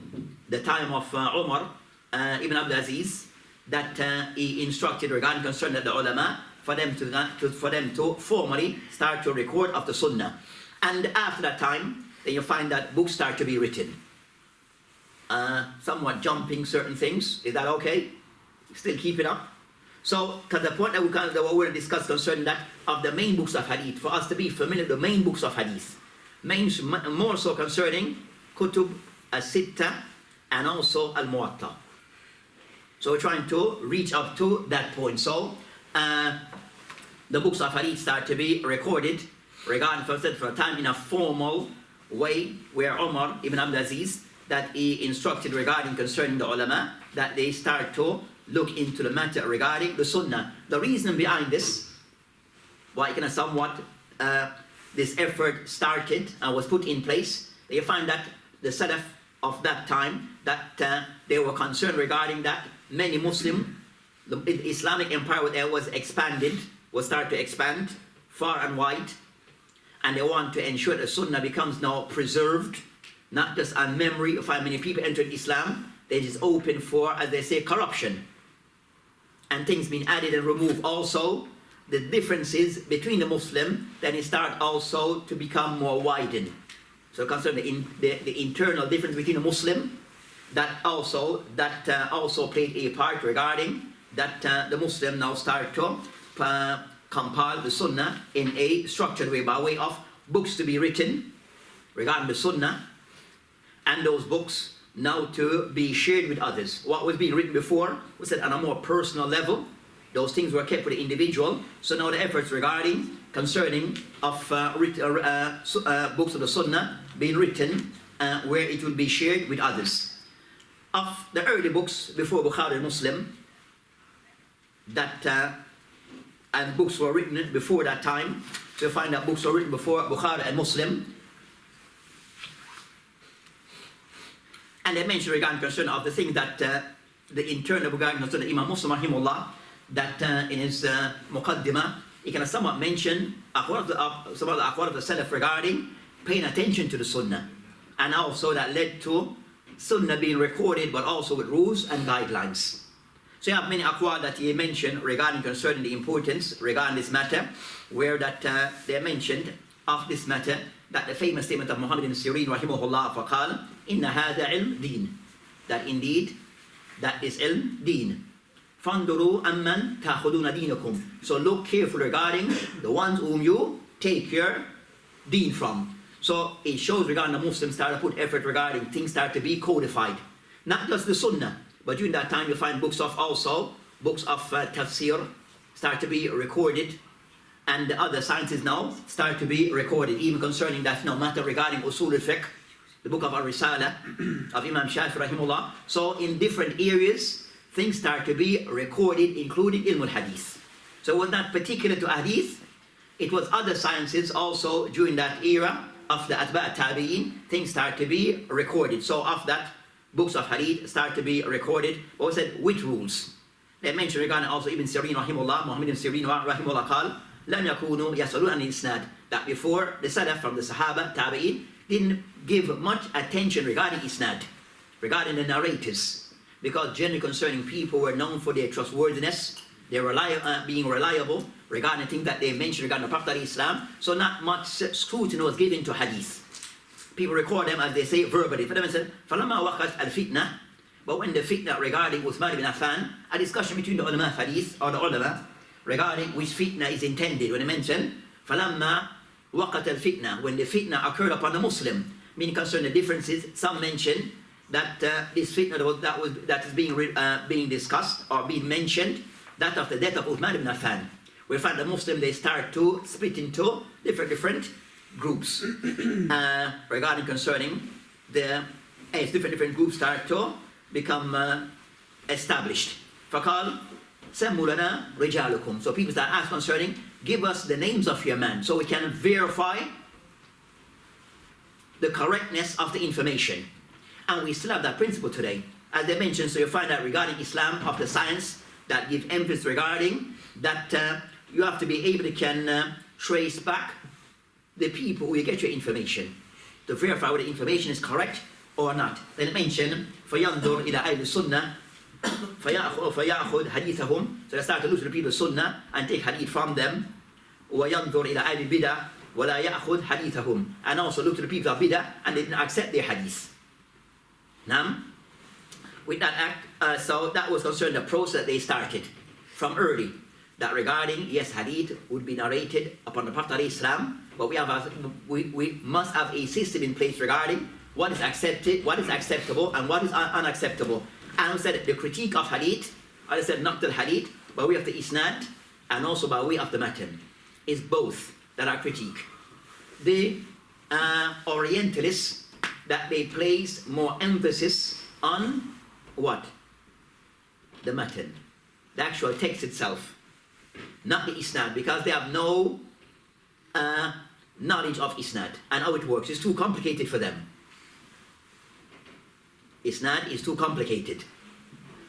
the time of Omar ibn Abdul Aziz, that he instructed regarding concerning the ulama for them to formally start to record of the Sunnah. And after that time, then you find that books start to be written. Somewhat jumping certain things. Is that okay? Still keep it up? So, to the point that we will discuss concerning that of the main books of hadith, for us to be familiar with the main books of hadith, more so concerning Kutub al-Sitta and also al-Muwatta. So we're trying to reach up to that point. So the books of hadith start to be recorded regarding for a time in a formal way, where Omar ibn Abdul Aziz, that he instructed regarding concerning the ulama, that they start to look into the matter regarding the sunnah. The reason behind this, why kind of somewhat this effort started and was put in place, you find that the Salaf of that time, that they were concerned regarding that many Muslim, the Islamic empire there was expanded, was started to expand far and wide, and they want to ensure the sunnah becomes now preserved, not just a memory of how many people entered Islam. They just open for, as they say, corruption, and things being added and removed. Also, the differences between the Muslim, then it start also to become more widened. So concerning the internal difference between a Muslim, that also played a part regarding that the Muslim now start to compile the Sunnah in a structured way by way of books to be written regarding the Sunnah, and those books now to be shared with others. What was being written before was that on a more personal level. Those things were kept with the individual. So now the efforts concerning of books of the Sunnah being written where it will be shared with others. Of the early books before Bukhari and Muslim, that and books were written before that time, so you find that books were written before Bukhari and Muslim. And they mention regarding concern of the thing that the internal regarding concern of Imam Muslim rahimahullah, that in his Muqaddimah, he can somewhat mention some of the aqwal of the Salaf regarding paying attention to the Sunnah, and also that led to Sunnah being recorded, but also with rules and guidelines. So you have many aqwal that he mentioned regarding concerning the importance regarding this matter, where that they mentioned of this matter, that the famous statement of Muhammad ibn Sirin rahimahullah, فقال إن هذا علم دين, that indeed that is ilm deen. فانظروا أمن تأخذون دينكم. So look carefully regarding the ones whom you take your deen from. So it shows regarding the Muslims start to put effort regarding things start to be codified. Not just the Sunnah, but during that time you find books of tafsir start to be recorded, and the other sciences now start to be recorded, even concerning that no matter regarding usul al-fiqh, the book of Ar-Risala of Imam Shafi rahimahullah. So in different areas, things start to be recorded, including ilm al-hadith. So it was not particular to hadith, it was other sciences also during that era of the Atba' Tabi'in, things start to be recorded. So of that, books of hadith start to be recorded, but said with rules. They mentioned regarding also Ibn Sirin rahimahullah, Muhammad ibn Sirin rahimahullah قال لم يكونوا يسألون عن الإسناد, that before the Salaf from the Sahaba, Tabi'in, didn't give much attention regarding Isnad, regarding the narrators. Because generally concerning people were known for their trustworthiness, their being reliable regarding things that they mentioned regarding the Prophet of Islam. So not much scrutiny was given to hadith. People record them, as they say, verbally. For them it said, فَلَمَّا وَقَتْ الْفِتْنَةِ. But when the fitna regarding Uthman ibn Affan, a discussion between the ulama of hadith, or the ulama, regarding which fitna is intended. When they mention, فَلَمَّا وَقَتْ الْفِتْنَةِ, when the fitna occurred upon the Muslim, meaning concerning the differences, some mention that this fitna that is being discussed or being mentioned, that of the death of Uthman ibn Affan. We find the Muslim, they start to split into different groups regarding concerning as different groups start to become established. فَقَالْ سَمُّوا لَنَا رِجَالُكُمْ. So people start asking concerning, give us the names of your men, so we can verify the correctness of the information. And we still have that principle today. As they mentioned, so you find out regarding Islam of the science that give emphasis regarding that you have to be able to trace back the people who you get your information, to verify whether the information is correct or not. Then mention فَيَنْظُرْ إِلَى أَهْلِ السُنَّةِ فَيَأْخُذْ حَدِيثَهُم. So they start to look to the people of Sunnah and take hadith from them. وَيَنْظُرْ إِلَى أَهْلِ الْبِدَعِ وَلَا يَأْخُذْ حَدِيثَهُم. And also look to the people of Bid'ah and they didn't accept their hadith. Now, with that act, so that was concerning the process that they started. from early that regarding, yes, hadith would be narrated upon the Prophet ﷺ, but we must have a system in place regarding what is accepted, what is acceptable, and what is unacceptable. And we said the critique of hadith, I said not the hadith, by way of the isnad, and also by way of the matan, is both that are critique. The Orientalists, that they place more emphasis on what? The matan, the actual text itself, not the isnad, because they have no knowledge of isnad and how it works. It's too complicated for them. Isnad is too complicated.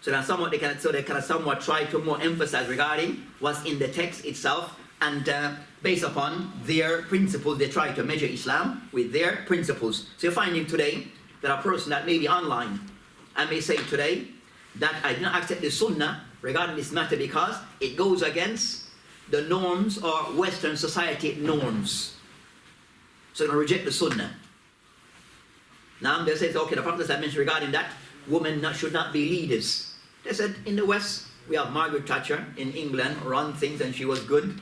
So that somewhat they can somewhat try to more emphasize regarding what's in the text itself, and based upon their principles, they try to measure Islam with their principles. So you're finding today that a person that may be online and may say today that I do not accept the Sunnah regarding this matter because it goes against the norms or Western society norms. So they're going to reject the Sunnah. Now they say, okay, the Prophet mentioned regarding that, women should not be leaders. They said, in the West, we have Margaret Thatcher in England, run things, and she was good.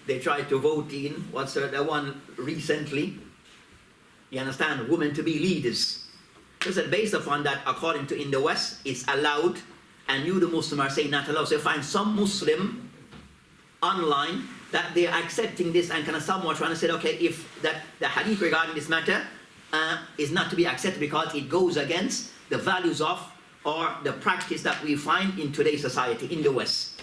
They tried to vote in, what's the one recently? You understand, women to be leaders. They said, based upon that, according to in the West, it's allowed, and you, the Muslim, are saying not allowed. So you find some Muslim online that they are accepting this and kind of somewhat trying to say, okay, if that the hadith regarding this matter is not to be accepted because it goes against the values of or the practice that we find in today's society in the West.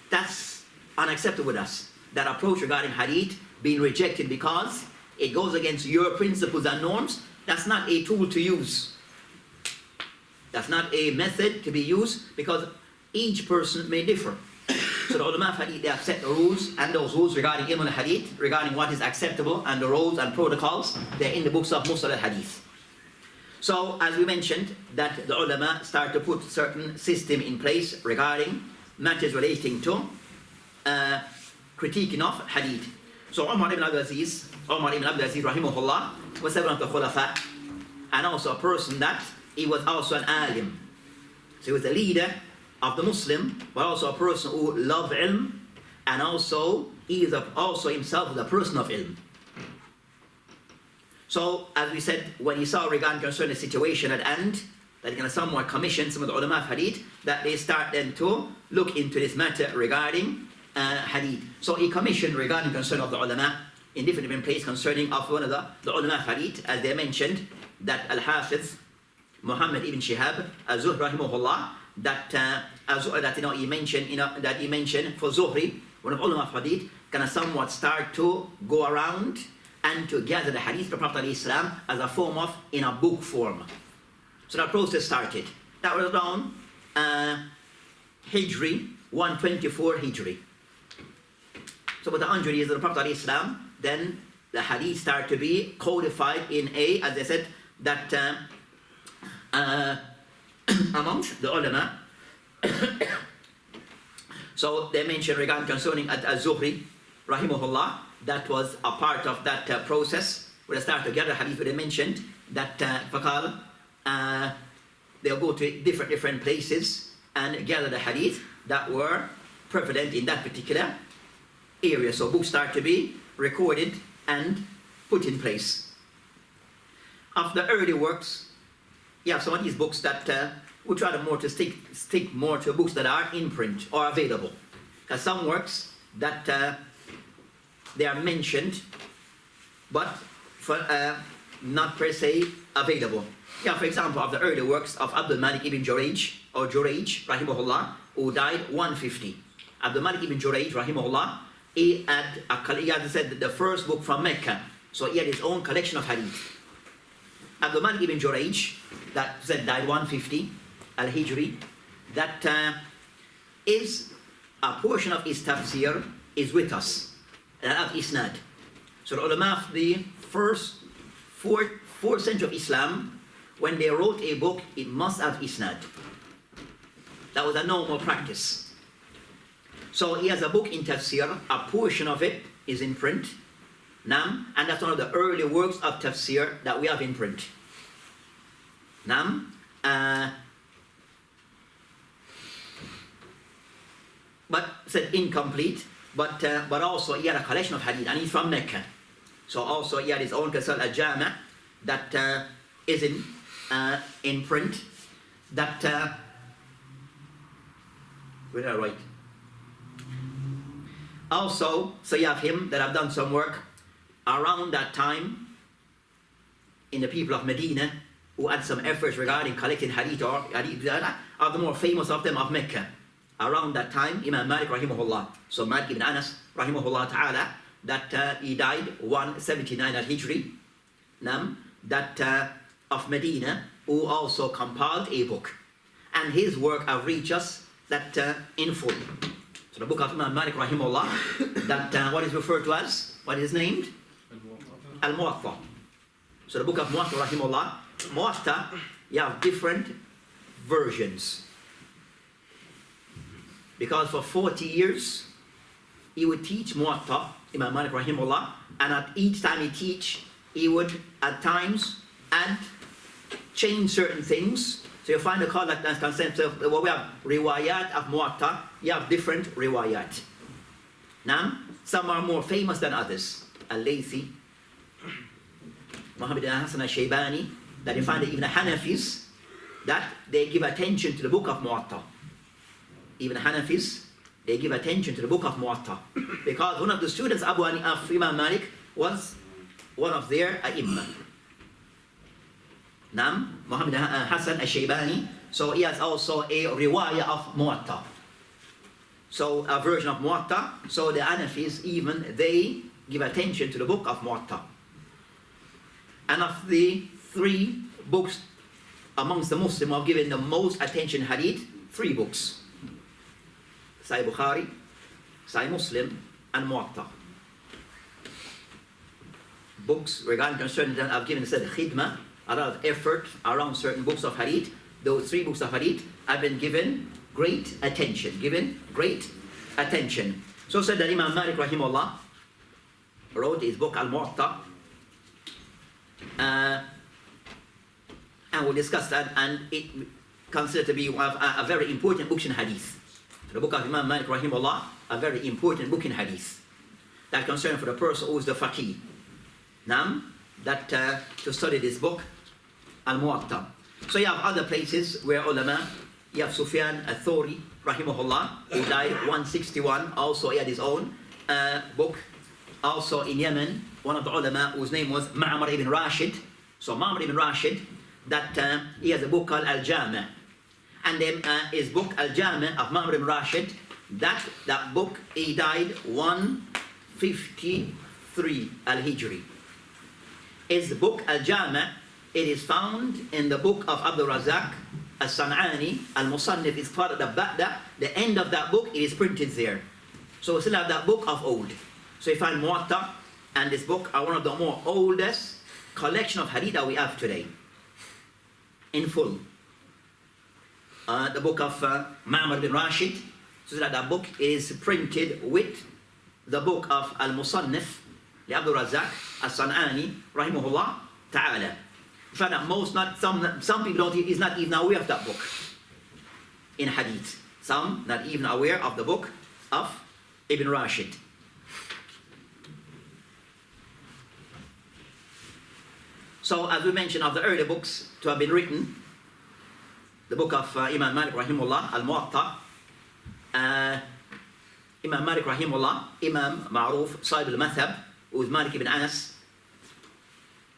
That's unacceptable with us. That approach regarding hadith being rejected because it goes against your principles and norms. That's not a tool to use. That's not a method to be used because each person may differ. So the ulama of hadith, they have set the rules, and those rules regarding ilm al-hadith, regarding what is acceptable, and the rules and protocols, they're in the books of Mustalah al-hadith. So as we mentioned, that the ulama start to put certain system in place regarding matters relating to critiquing of hadith. So Omar ibn Abdul Aziz rahimahullah was one of the khulafa, and also a person that he was also an alim. So he was a leader of the Muslim, but also a person who loved ilm, and also he is also himself a person of ilm. So as we said, when he saw regarding concerning the situation at hand, that he can somewhat commission some of the ulama of hadith, that they start then to look into this matter regarding hadith. So he commissioned regarding concern of the ulama in different places concerning of one of the ulama of hadith, as they mentioned, that Al-Hafiz Muhammad ibn Shihab Az-Zuhri rahimahullah, that he mentioned for Zuhri, one of ulama of hadith, can somewhat start to go around and to gather the hadith of the Prophet ﷺ as a form of, in a book form. So that process started. That was around Hijri, 124 Hijri. So with the 100 years of the Prophet ﷺ, then the hadith started to be codified in as they said, that amongst the ulama. So they mentioned regarding concerning Az-Zuhri rahimahullah, that was a part of that process where they started to gather hadith, where they mentioned that Fakal, they'll go to different places and gather the hadith that were prevalent in that particular area. So books start to be recorded and put in place. Of the early works, you have some of these books that we try to more to stick more to books that are in print or available. Because some works that they are mentioned, but for, not per se available. Yeah, for example, of the early works of Abdul Malik ibn Jurayj, or Jurayj, rahimahullah, who died 150. Abdul Malik ibn Jurayj, rahimahullah, he had said the first book from Mecca, so he had his own collection of hadith. Abdul Malik ibn Jurayj, that said died 150, al-Hijri, that is a portion of his tafsir is with us, of isnad. So the ulama of the first fourth century of Islam, when they wrote a book, it must have isnad. That was a normal practice. So he has a book in tafsir, a portion of it is in print, and that's one of the early works of tafsir that we have in print. said incomplete, but also he had a collection of hadith, and he's from Mecca. So also he had his own called Al-Jamaykee that is in print. That where did I write? Also, so you have him that have done some work around that time in the people of Medina, who had some efforts regarding collecting hadith or hadith are the more famous of them of Mecca. Around that time, Imam Malik rahimahullah, so Malik ibn Anas rahimahullah ta'ala, that he died 179 al-Hijri, that of Medina, who also compiled a book. And his work have reached us that in full. So the book of Imam Malik rahimahullah, that what is referred to as, what is named? Al-Muwatta. So the book of Muwatta rahimahullah, Muwatta, you have different versions. Because for 40 years, he would teach Muwatta, Imam Malik rahimahullah, and at each time he teach, he would at times add, change certain things. So you find a call that concept of what we have riwayat of Muwatta, you have different riwayat. Now, some are more famous than others. Al-Laythi, Muhammad al-Hasan al-Shaybani, that you find that even the Hanafis, that they give attention to the book of Muwatta. Even the Hanafis, they give attention to the book of Muwatta. Because one of the students of Imam Malik was one of their ai*imma. Nam, Muhammad Hassan al-Shaybani, so he has also a riwayah of Muwatta. So a version of Muwatta, so the Hanafis even, they give attention to the book of Muwatta. And of the 3 books amongst the Muslims who have given the most attention hadith, 3 books. Sahih Bukhari, Sahih Muslim, and Muwatta. Books regarding concerning them have given said khidmah, a lot of effort around certain books of hadith. Those 3 books of hadith have been given great attention. So said that Imam Malik rahimahullah wrote his book Al-Muwatta, and we'll discuss that, and it considered to be a very important book in hadith. The book of Imam Malik rahimahullah, a very important book in hadith. That concern for the person who is the faqih. That to study this book, Al-Muwatta. So you have other places where ulama, you have Sufyan al-Thawri rahimahullah, who died 161, also he had his own book. Also in Yemen, one of the ulama whose name was Ma'mar ibn Rashid. So Ma'mar ibn Rashid, that he has a book called Al-Jami'. And then his book Al-Jami' of Ma'mar ibn Rashid, that book, he died 153 al-Hijri. His book Al-Jami', it is found in the book of Abdul Razak al-San'ani, al-Musannif is part of the end of that book, it is printed there. So we still have that book of old. So you find Muwatta and this book are one of the more oldest collection of hadith that we have today, in full. The book of Ma'mar bin Rashid, so that book is printed with the book of Al-Musannif, Abdul Razak al-San'ani, rahimahullah ta'ala. In fact, some people is not even aware of that book in hadith. Some not even aware of the book of Ibn Rashid. So as we mentioned, of the early books to have been written, the book of Imam Malik rahimahullah, Al-Muwatta, Imam Malik rahimahullah, Imam Ma'ruf, Sahib al-Madhab, who is Malik ibn Anas,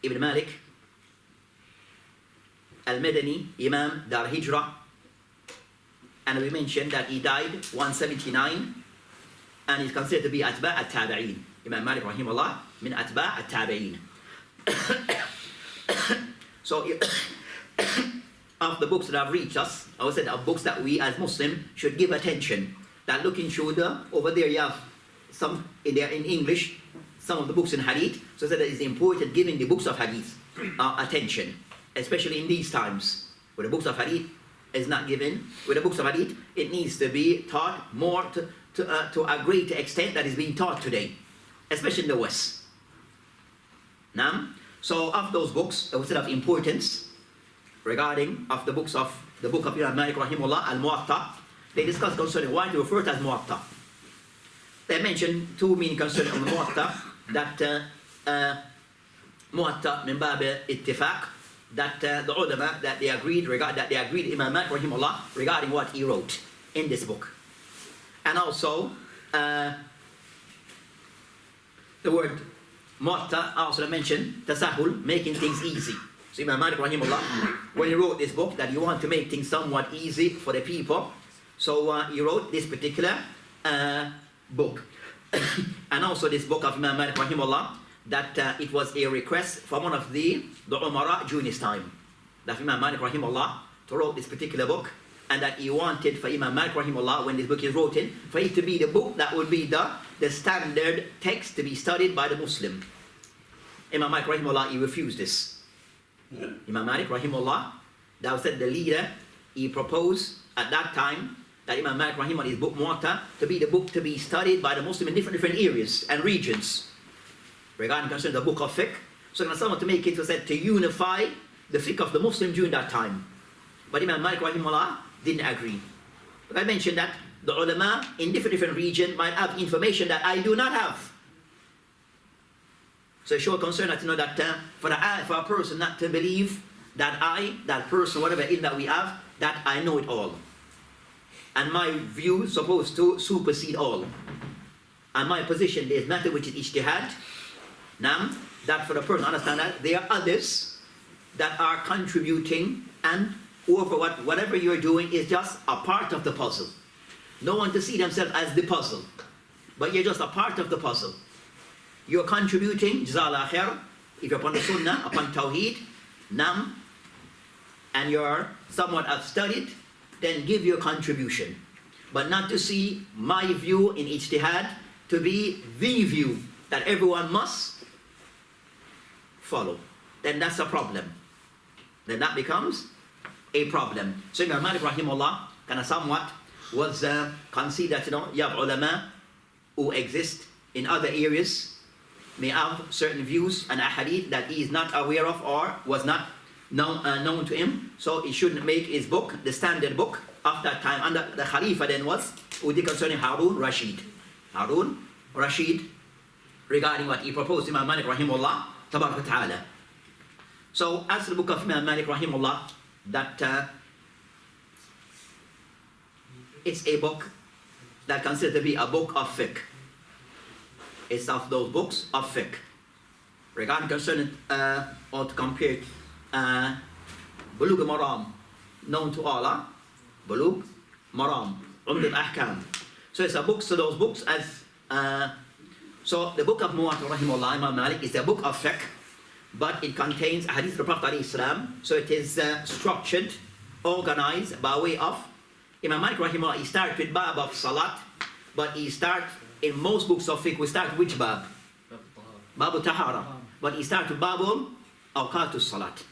Ibn Malik, Al-Madani, Imam Dar Hijrah, and we mentioned that he died 179, and is considered to be Atba' al-Tabi'in. Imam Malik rahimahullah, min Atba' al-Tabi'in. So, of the books that have reached us, I would say that books that we as Muslims should give attention. That looking shoulder, over there you have some in there in English, some of the books in hadith. So that it is important giving the books of hadith attention, especially in these times where the books of hadith is not given. With the books of hadith, it needs to be taught more to a greater extent that is being taught today, especially in the West. Now, so of those books, I would say of importance regarding of the books of the book of Imam Malik rahimahullah, Al-Muwatta, they discuss concerning why to refer to as Muwatta. they mentioned two meaning concerning Muwatta, that Muwatta min bab ittifaq, that the ulama, that they agreed Imam Malik rahimahullah regarding what he wrote in this book. And also the word Muwatta also mentioned tasahul, making things easy. So Imam Malik rahimahullah, when he wrote this book, that he wanted to make things somewhat easy for the people, so he wrote this particular book. And also this book of Imam Malik rahimahullah, that it was a request from one of the Umara during his time, that Imam Malik rahimahullah to wrote this particular book, and that he wanted for Imam Malik rahimahullah, when this book is written, for it to be the book that would be the standard text to be studied by the Muslim. Imam Malik rahimahullah, he refused this. Imam Malik rahimahullah, that was the leader, he proposed at that time that Imam Malik rahimahullah, his book Muwatta, to be the book to be studied by the Muslim in different areas and regions regarding concerning the book of fiqh. So someone to make it was said to unify the fiqh of the Muslim during that time. But Imam Malik rahimahullah didn't agree. But I mentioned that the ulama in different regions might have information that I do not have. So it shows concern that, you know, that for a person not to believe that that person, whatever ilm that we have, that I know it all. And my view is supposed to supersede all. And my position is matter which is ijtihad. Now, that for the person to understand that there are others that are contributing, and whatever you're doing is just a part of the puzzle. No one to see themselves as the puzzle, but you're just a part of the puzzle. You're contributing, jazakallah khair, if you're upon the sunnah, upon tawheed, nam, and you're somewhat have studied, then give your contribution. But not to see my view in ijtihad to be the view that everyone must follow. Then that's a problem. Then that becomes a problem. So Imam Malik rahimahullah kind of somewhat was considered, you know, you have ulama who exist in other areas, may have certain views and ahadith that he is not aware of or was not known to him, so he shouldn't make his book the standard book of that time. And the Khalifa then was who did concerning Harun Rashid, regarding what he proposed to Imam Malik rahimahullah tabarak ta'ala. So as to the book of Imam Malik rahimahullah, that it's a book that considered to be a book of fiqh. It's of those books of fiqh. Regarding concerning or to compare Bulugh Maram, known to Allah, Bulugh Maram, Umdat Ahkam. So it's a book, so those books as so the book of Muwatta rahimahullah, Imam Malik, is a book of fiqh, but it contains hadith of the Prophet alayhi salam. So it is structured, organized by way of Imam Malik rahimahullah. He starts with bab of salat, but he starts in most books of fiqh, we start which bab? Babu Tahara. But he starts with Babul Awqatus Salat.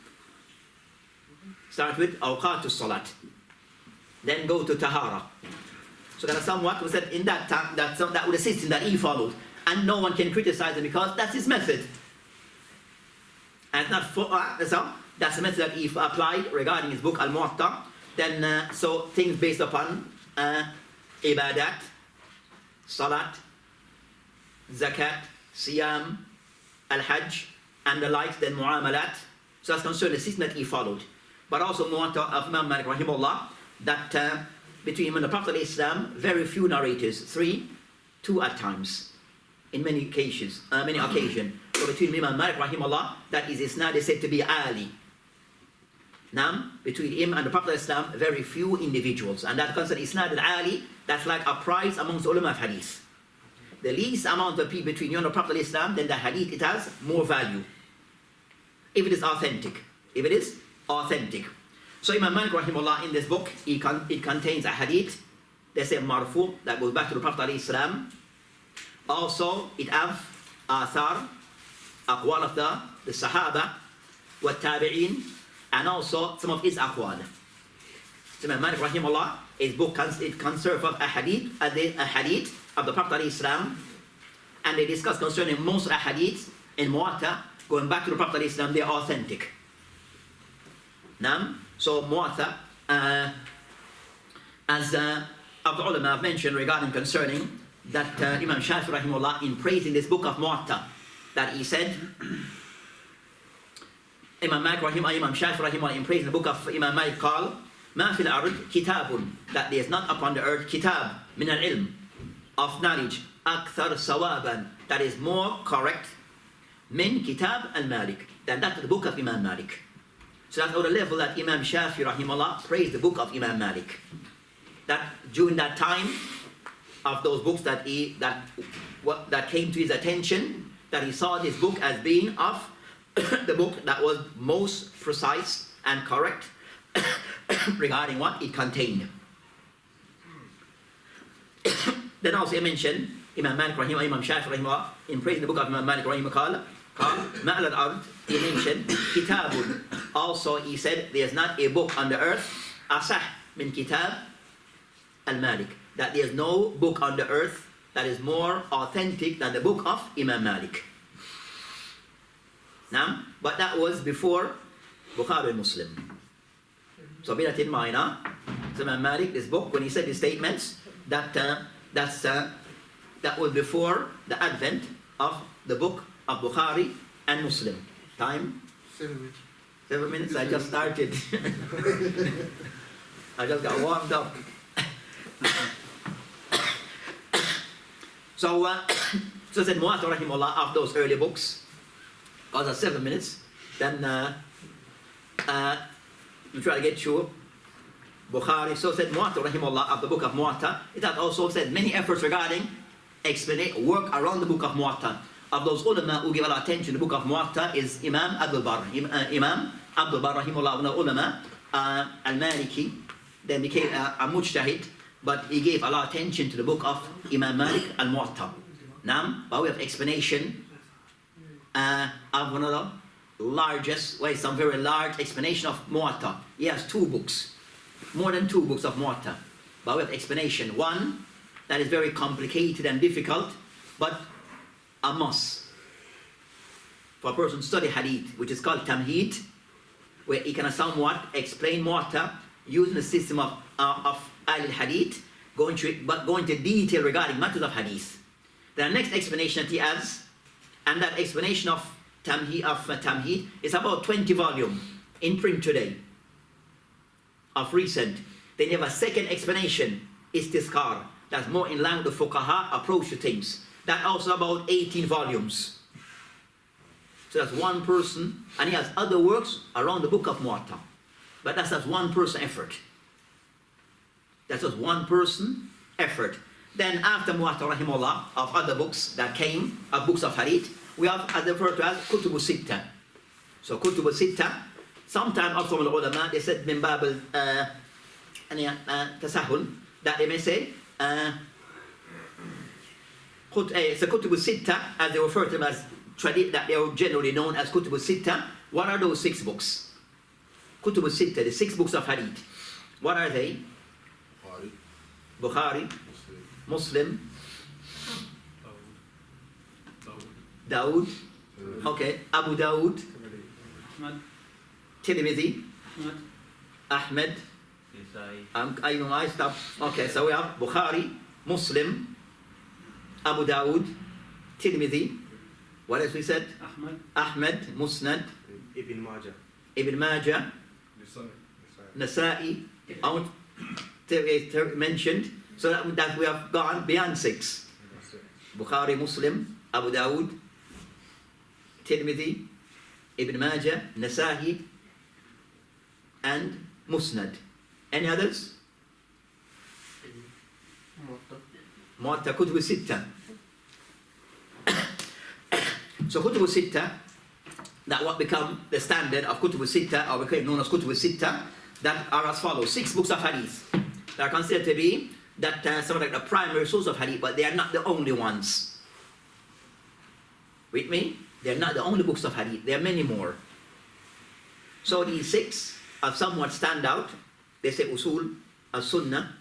Start with Awqatus Salat. Then go to Tahara. So that somewhat was said in that time that was the system that he followed. And no one can criticize him because that's his method. And it's not for that's the method that he applied regarding his book Al-Muwatta. Then so things based upon ibadat, salat, zakat, siyam, al-hajj, and the likes, then mu'amalat. So that's concerned the system that he followed. But also Muwatta of Imam Malik rahimahullah, that between him and the Prophet Islam, very few narrators, 3, 2 at times, in many occasions. So between Imam Malik rahimahullah, that is isnad is said to be Ali. Now, between him and the Prophet Islam, very few individuals. And that concept isnad al-Ali, that's like a prize amongst the ulama of hadith. The least amount of people between you and the Prophet Islam, then the hadith, it has more value. If it is authentic. So Imam Malik rahimahullah in this book, it contains a hadith, they say marfu, that goes back to the Prophet Islam. Also, it has athar, aqwal of the Sahaba, wa tabi'in, and also some of his aqwal. So Imam Malik rahimahullah, his book it conserves of a hadith of the Prophet Islam, and they discuss concerning most hadiths in Muwatta, going back to the Prophet Islam, they are authentic. Now, so Muwatta, as of the ulama have mentioned regarding concerning that Imam Shafi rahimahullah, in praising this book of Muwatta, that he said, Imam Malik rahimahullah, Imam Shafi rahimahullah, in praising the book of Imam Malik, called ما في الأرض كتاب, that there is not upon the earth kitab min al-ilm, of knowledge, أكثر صوابا, that is more correct, min kitab al-Malik, than that of the book of Imam Malik. So that's on the level that Imam Shafi rahimahullah praised the book of Imam Malik. That during that time of those books that came to his attention, that he saw this book as being of the book that was most precise and correct regarding what it contained. Then also he mentioned Imam Malik rahimahullah, Imam Shafi rahimahullah, in praising the book of Imam Malik rahimahullah, Ma'al al-Ard, he mentioned Kitabun. Also he said there's not a book on the earth asah min kitab al-Malik, that there's no book on the earth that is more authentic than the book of Imam Malik. Now, but that was before Bukhari and Muslim. So bear that in mind, huh? So Imam Malik, this book, when he said his statements, that was before the advent of the book of Bukhari and Muslim. Time? 7 minutes. 7 minutes, I just started. I just got warmed up. So said Muwatta rahimahullah, of those early books, because of 7 minutes, then we try to get through Bukhari. So said Muwatta rahimahullah, of the book of Muwatta. It has also said many efforts regarding work around the book of Muwatta. Of those ulama who give a lot of attention to the book of Muwatta is Imam Abdul Barr. Imam Abdul Barr rahimahullah, one of the ulama, Al-Maliki, then became a mujtahid, but he gave a lot of attention to the book of Imam Malik al-Muwatta. Now, by way of explanation of one of the largest, some very large explanation of Muwatta. He has 2 books, more than 2 books of Muwatta. By way of explanation, one that is very complicated and difficult, but a must for a person to study hadith, which is called Tamheed, where he can somewhat explain Muwatta using the system of al-hadith, going to detail regarding matters of hadith. The next explanation that he has, and that explanation of Tamheed is about 20 volumes in print today, of recent. Then you have a second explanation, Istizkar, that's more in line with the Fuqaha approach to things. That also about 18 volumes. So that's one person, and he has other works around the book of Muwatta. But that's just one person effort. That's just one person effort. Then after Muwatta rahimahullah, of other books that came, of books of hadith, we have as referred to as Kutubu Sitta. So Kutubu Sitta, sometimes also the ulama, they said min bab tasahul, that they may say so Kutubu Sitta, as they refer to them as that they are generally known as Kutubu Sitta. What are those 6 books? Kutubu Sitta, the 6 books of hadith. What are they? Bukhari, Muslim, Dawood, okay, Abu Dawood, Tirmidhi, Ahmed, I stop. Okay, so we have Bukhari, Muslim, Abu Dawood, Tirmidhi. What else we said? Ahmed, Musnad, Ibn Majah, Nasa'i, mentioned. So that we have gone beyond 6. Bukhari, Muslim, Abu Dawood, Tirmidhi, Ibn Majah, Nasa'i, and Musnad. Any others? Muwatta, Kutubu Sitta. So Kutubu Sitta, that what become the standard of Kutubu Sitta, or became known as Kutubu Sitta, that are as follows: 6 books of hadith. They are considered to be some of the primary source of hadith, but they are not the only ones. With me? They are not the only books of hadith. There are many more. So these 6 are somewhat stand out. They say Usul al-Sunnah,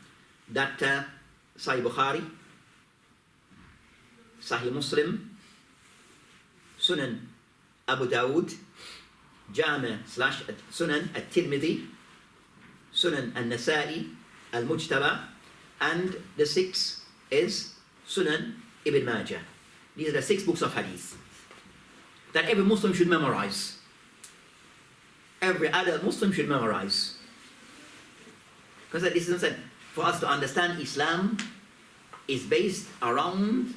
that Sahih Bukhari, Sahih Muslim, Sunan Abu Dawood, Sunan al-Tirmidhi, Sunan al-Nasa'i, al-Mujtaba, and the 6th is Sunan, Ibn Majah. These are the 6 books of hadith that every Muslim should memorize. Every adult Muslim should memorize. Because this is said, for us to understand Islam is based around,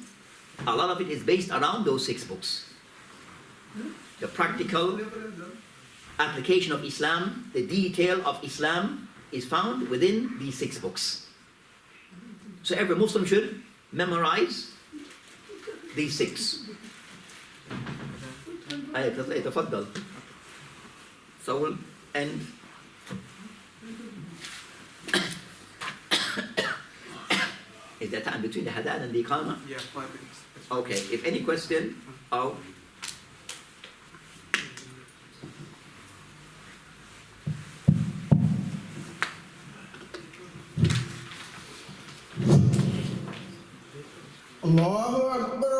a lot of it is based around those 6 books. The practical application of Islam, the detail of Islam is found within these 6 books. So every Muslim should memorize these 6. تفضل. So we'll end. Is there time between the Hadad and the Iqama? Yeah, 5 minutes. Okay, if any question, oh. Allahu Akbar,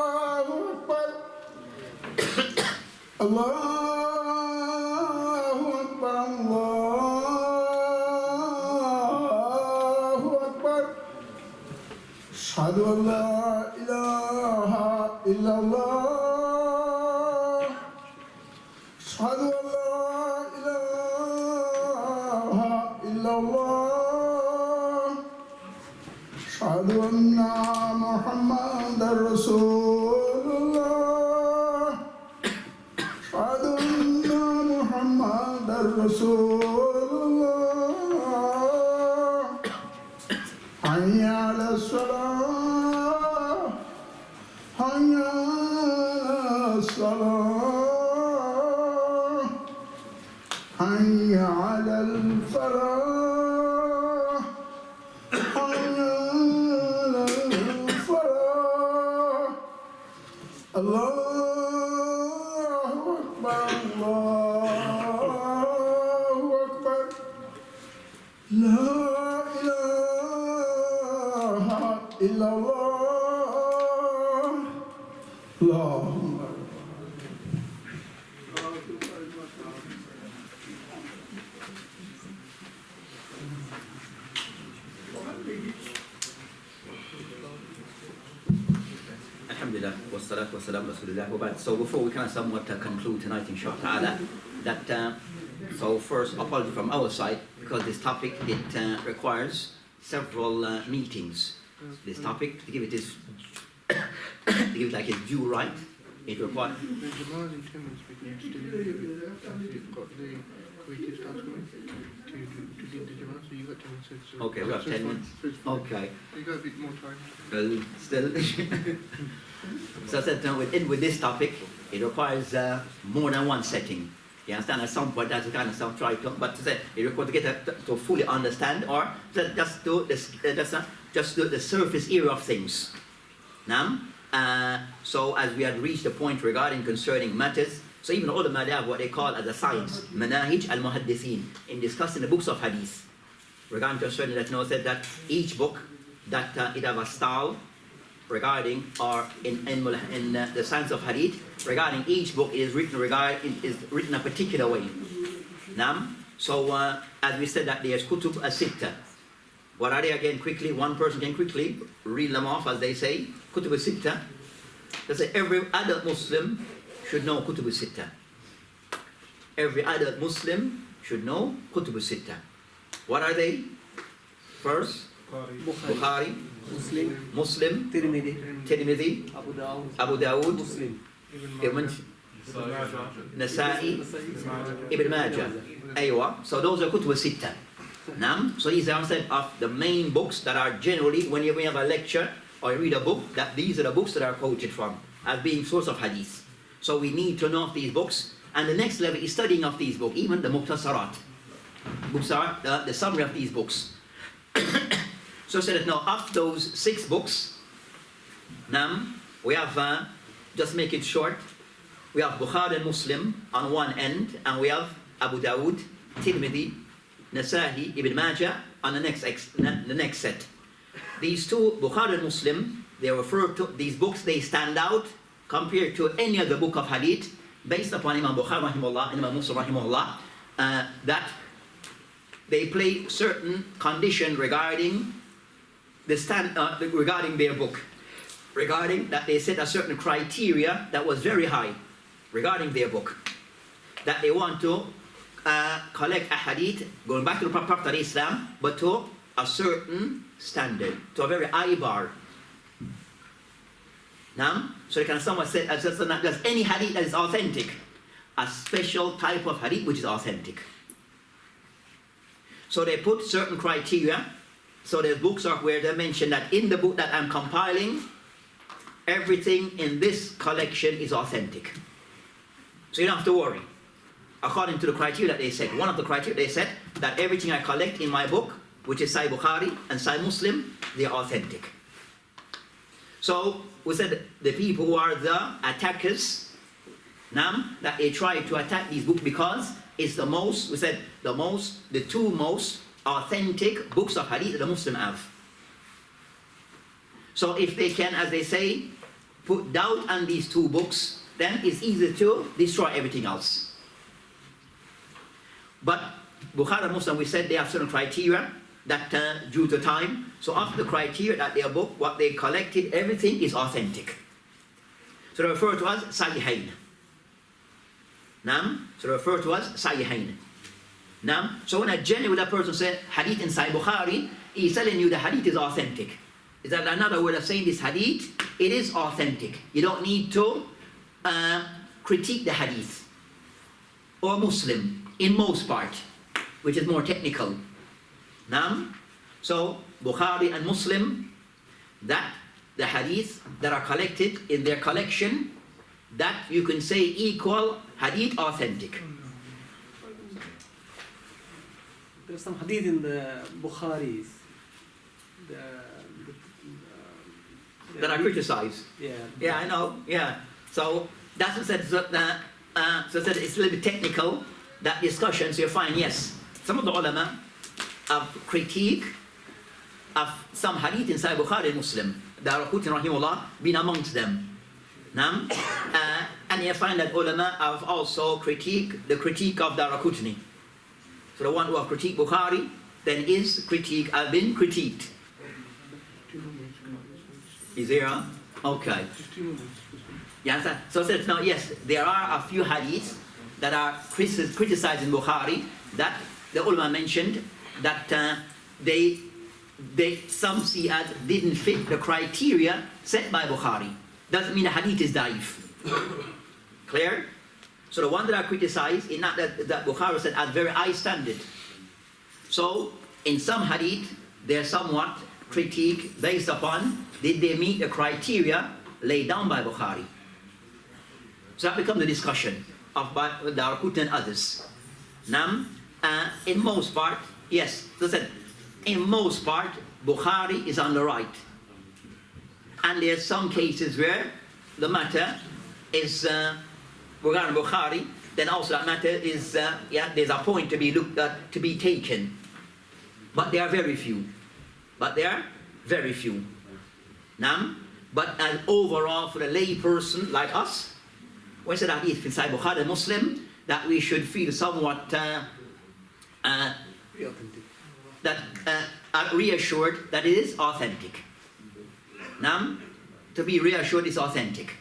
Allahu Akbar, Allahu Akbar, Allahu Akbar. Ashhadu an la ilaha illallah. Ashhadu an la ilaha illallah. Ashhadu anna Muhammadar Rasulullah. Ashhadu anna Muhammadar Rasulullah. Hayya ala salah. Hayya ala salah. Hayya ala al-falah. Allahu Akbar, Allahu Akbar. La ilaha illallah. Allahumma. So before we can somewhat conclude tonight, inshallah, that so first apology from our side, because this topic it requires several meetings. This topic, to give it its to give it like its due right, it requires. The Jamal in 10 minutes we can still do it after you've got the creative stuff going to lead the Jamal, so you got 10 minutes. So Okay, we have 10 minutes. Okay. You got a bit more time. Well, still. So I said, with this topic, it requires more than one setting. You understand? At some point, that's the kind of stuff try to, but to say it requires to get to fully understand, or just do this, just do the surface area of things. Now, so as we had reached the point regarding concerning matters, so even all the madhab, what they call as a science, manahij al-muhaddithin, in discussing the books of hadith, regarding concerning that, said that each book that it have a style regarding, or in the science of hadith, regarding each book is written a particular way. Now, so as we said that there's kutub as-sitta. What are they again? Quickly, one person can quickly read them off, as they say. Kutub as-sitta. They say every adult Muslim should know kutub as-sitta. Every adult Muslim should know kutub as-sitta. What are they? First, Bukhari, Muslim, Tirmidhi, Abu Dawud, Ibn Nasa'i, Ibn Majah. Aywa. So those are kutub as-sitta. So these are said of the main books that are generally, when you have a lecture or you read a book, that these are the books that are quoted from as being source of hadith. So we need to know of these books, and the next level is studying of these books, even the muqtasarat. Books are the summary of these books. So said that now of those 6 books, now we have, just make it short, we have Bukhari and Muslim on one end, and we have Abu Dawud, Tirmidhi, Nasa'i, Ibn Majah on the next set. These two, Bukhari and Muslim, they refer to these books, they stand out compared to any other book of hadith, based upon Imam Bukhari rahimahullah and Imam Muslim rahimahullah, that they play certain condition regarding regarding their book, regarding that they set a certain criteria that was very high regarding their book, that they want to collect a hadith, going back to the Prophet of Islam, but to a certain standard, to a very high bar. Now, so they can somewhat say, not just any hadith that is authentic, a special type of hadith which is authentic. So they put certain criteria. So there's books where they mention that in the book that I'm compiling, everything in this collection is authentic. So you don't have to worry. According to the criteria that they set, one of the criteria they said that everything I collect in my book, which is Sahih Bukhari and Sahih Muslim, they are authentic. So we said the people who are the attackers, that they try to attack these books because it's the most, we said, the two most authentic books of hadith that the Muslim have. So if they can, as they say, put doubt on these two books, then it's easy to destroy everything else. But Bukhari and Muslim, we said they have certain criteria that due to time, so after the criteria that their book, what they collected, everything is authentic. So they refer to as Sahihain. So they refer to as Sahihain. So when a genuine person says hadith in Sahih Bukhari, he's telling you the hadith is authentic. Is that another word of saying this hadith? It is authentic. You don't need to critique the hadith or Muslim in most part, which is more technical. So Bukhari and Muslim, that the hadith that are collected in their collection, that you can say equal hadith authentic. There's some hadith in the Bukharis that are criticized. Yeah, I know. Yeah. So that's what said. So that it's a little bit technical. That discussion. So you find yes, some of the ulama have critique of some hadith in Sahih Bukhari and Muslim. Daraqutni rahimahullah being amongst them. And you find that ulama have also critique of Daraqutni. So the one who have critiqued Bukhari, then his critique have been critiqued. Is there? Okay. Yeah, so now yes, there are a few hadiths that are criticized in Bukhari that the ulama mentioned that they some see as didn't fit the criteria set by Bukhari. Doesn't mean the hadith is daif. Clear? So the one that are criticized is not that Bukhari said at very high standard. So in some hadith, they're somewhat critique based upon did they meet the criteria laid down by Bukhari. So that becomes the discussion of Daraqutni and others. Now, in most part, yes, so said, in most part, Bukhari is on the right. And there's some cases where the matter is regarding Bukhari, then also that matter is, there's a point to be looked at, to be taken. But there are very few. Now, but as overall for a lay person like us, when said hadith in Sahih Bukhari and Muslim, that we should feel somewhat reassured that it is authentic. Now, to be reassured is authentic.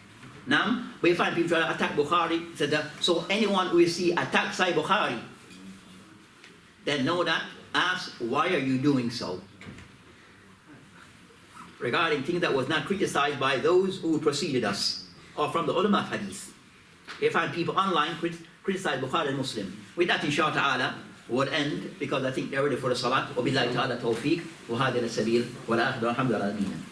Now, we find people trying to attack Bukhari, so anyone we see attack Sahih Bukhari, then know that, ask, why are you doing so? Regarding things that was not criticized by those who preceded us, or from the ulama of hadith. We find people online criticize Bukhari and Muslim. With that, inshallah ta'ala, would end, because I think they're ready for the salat. وَبِاللَّهِ تَعَالَى تَوْفِيقٌ وَهَذِهِ السَّبِيلُ وَلَا أَخْدُ الْحَمْدُ لِلَّهِ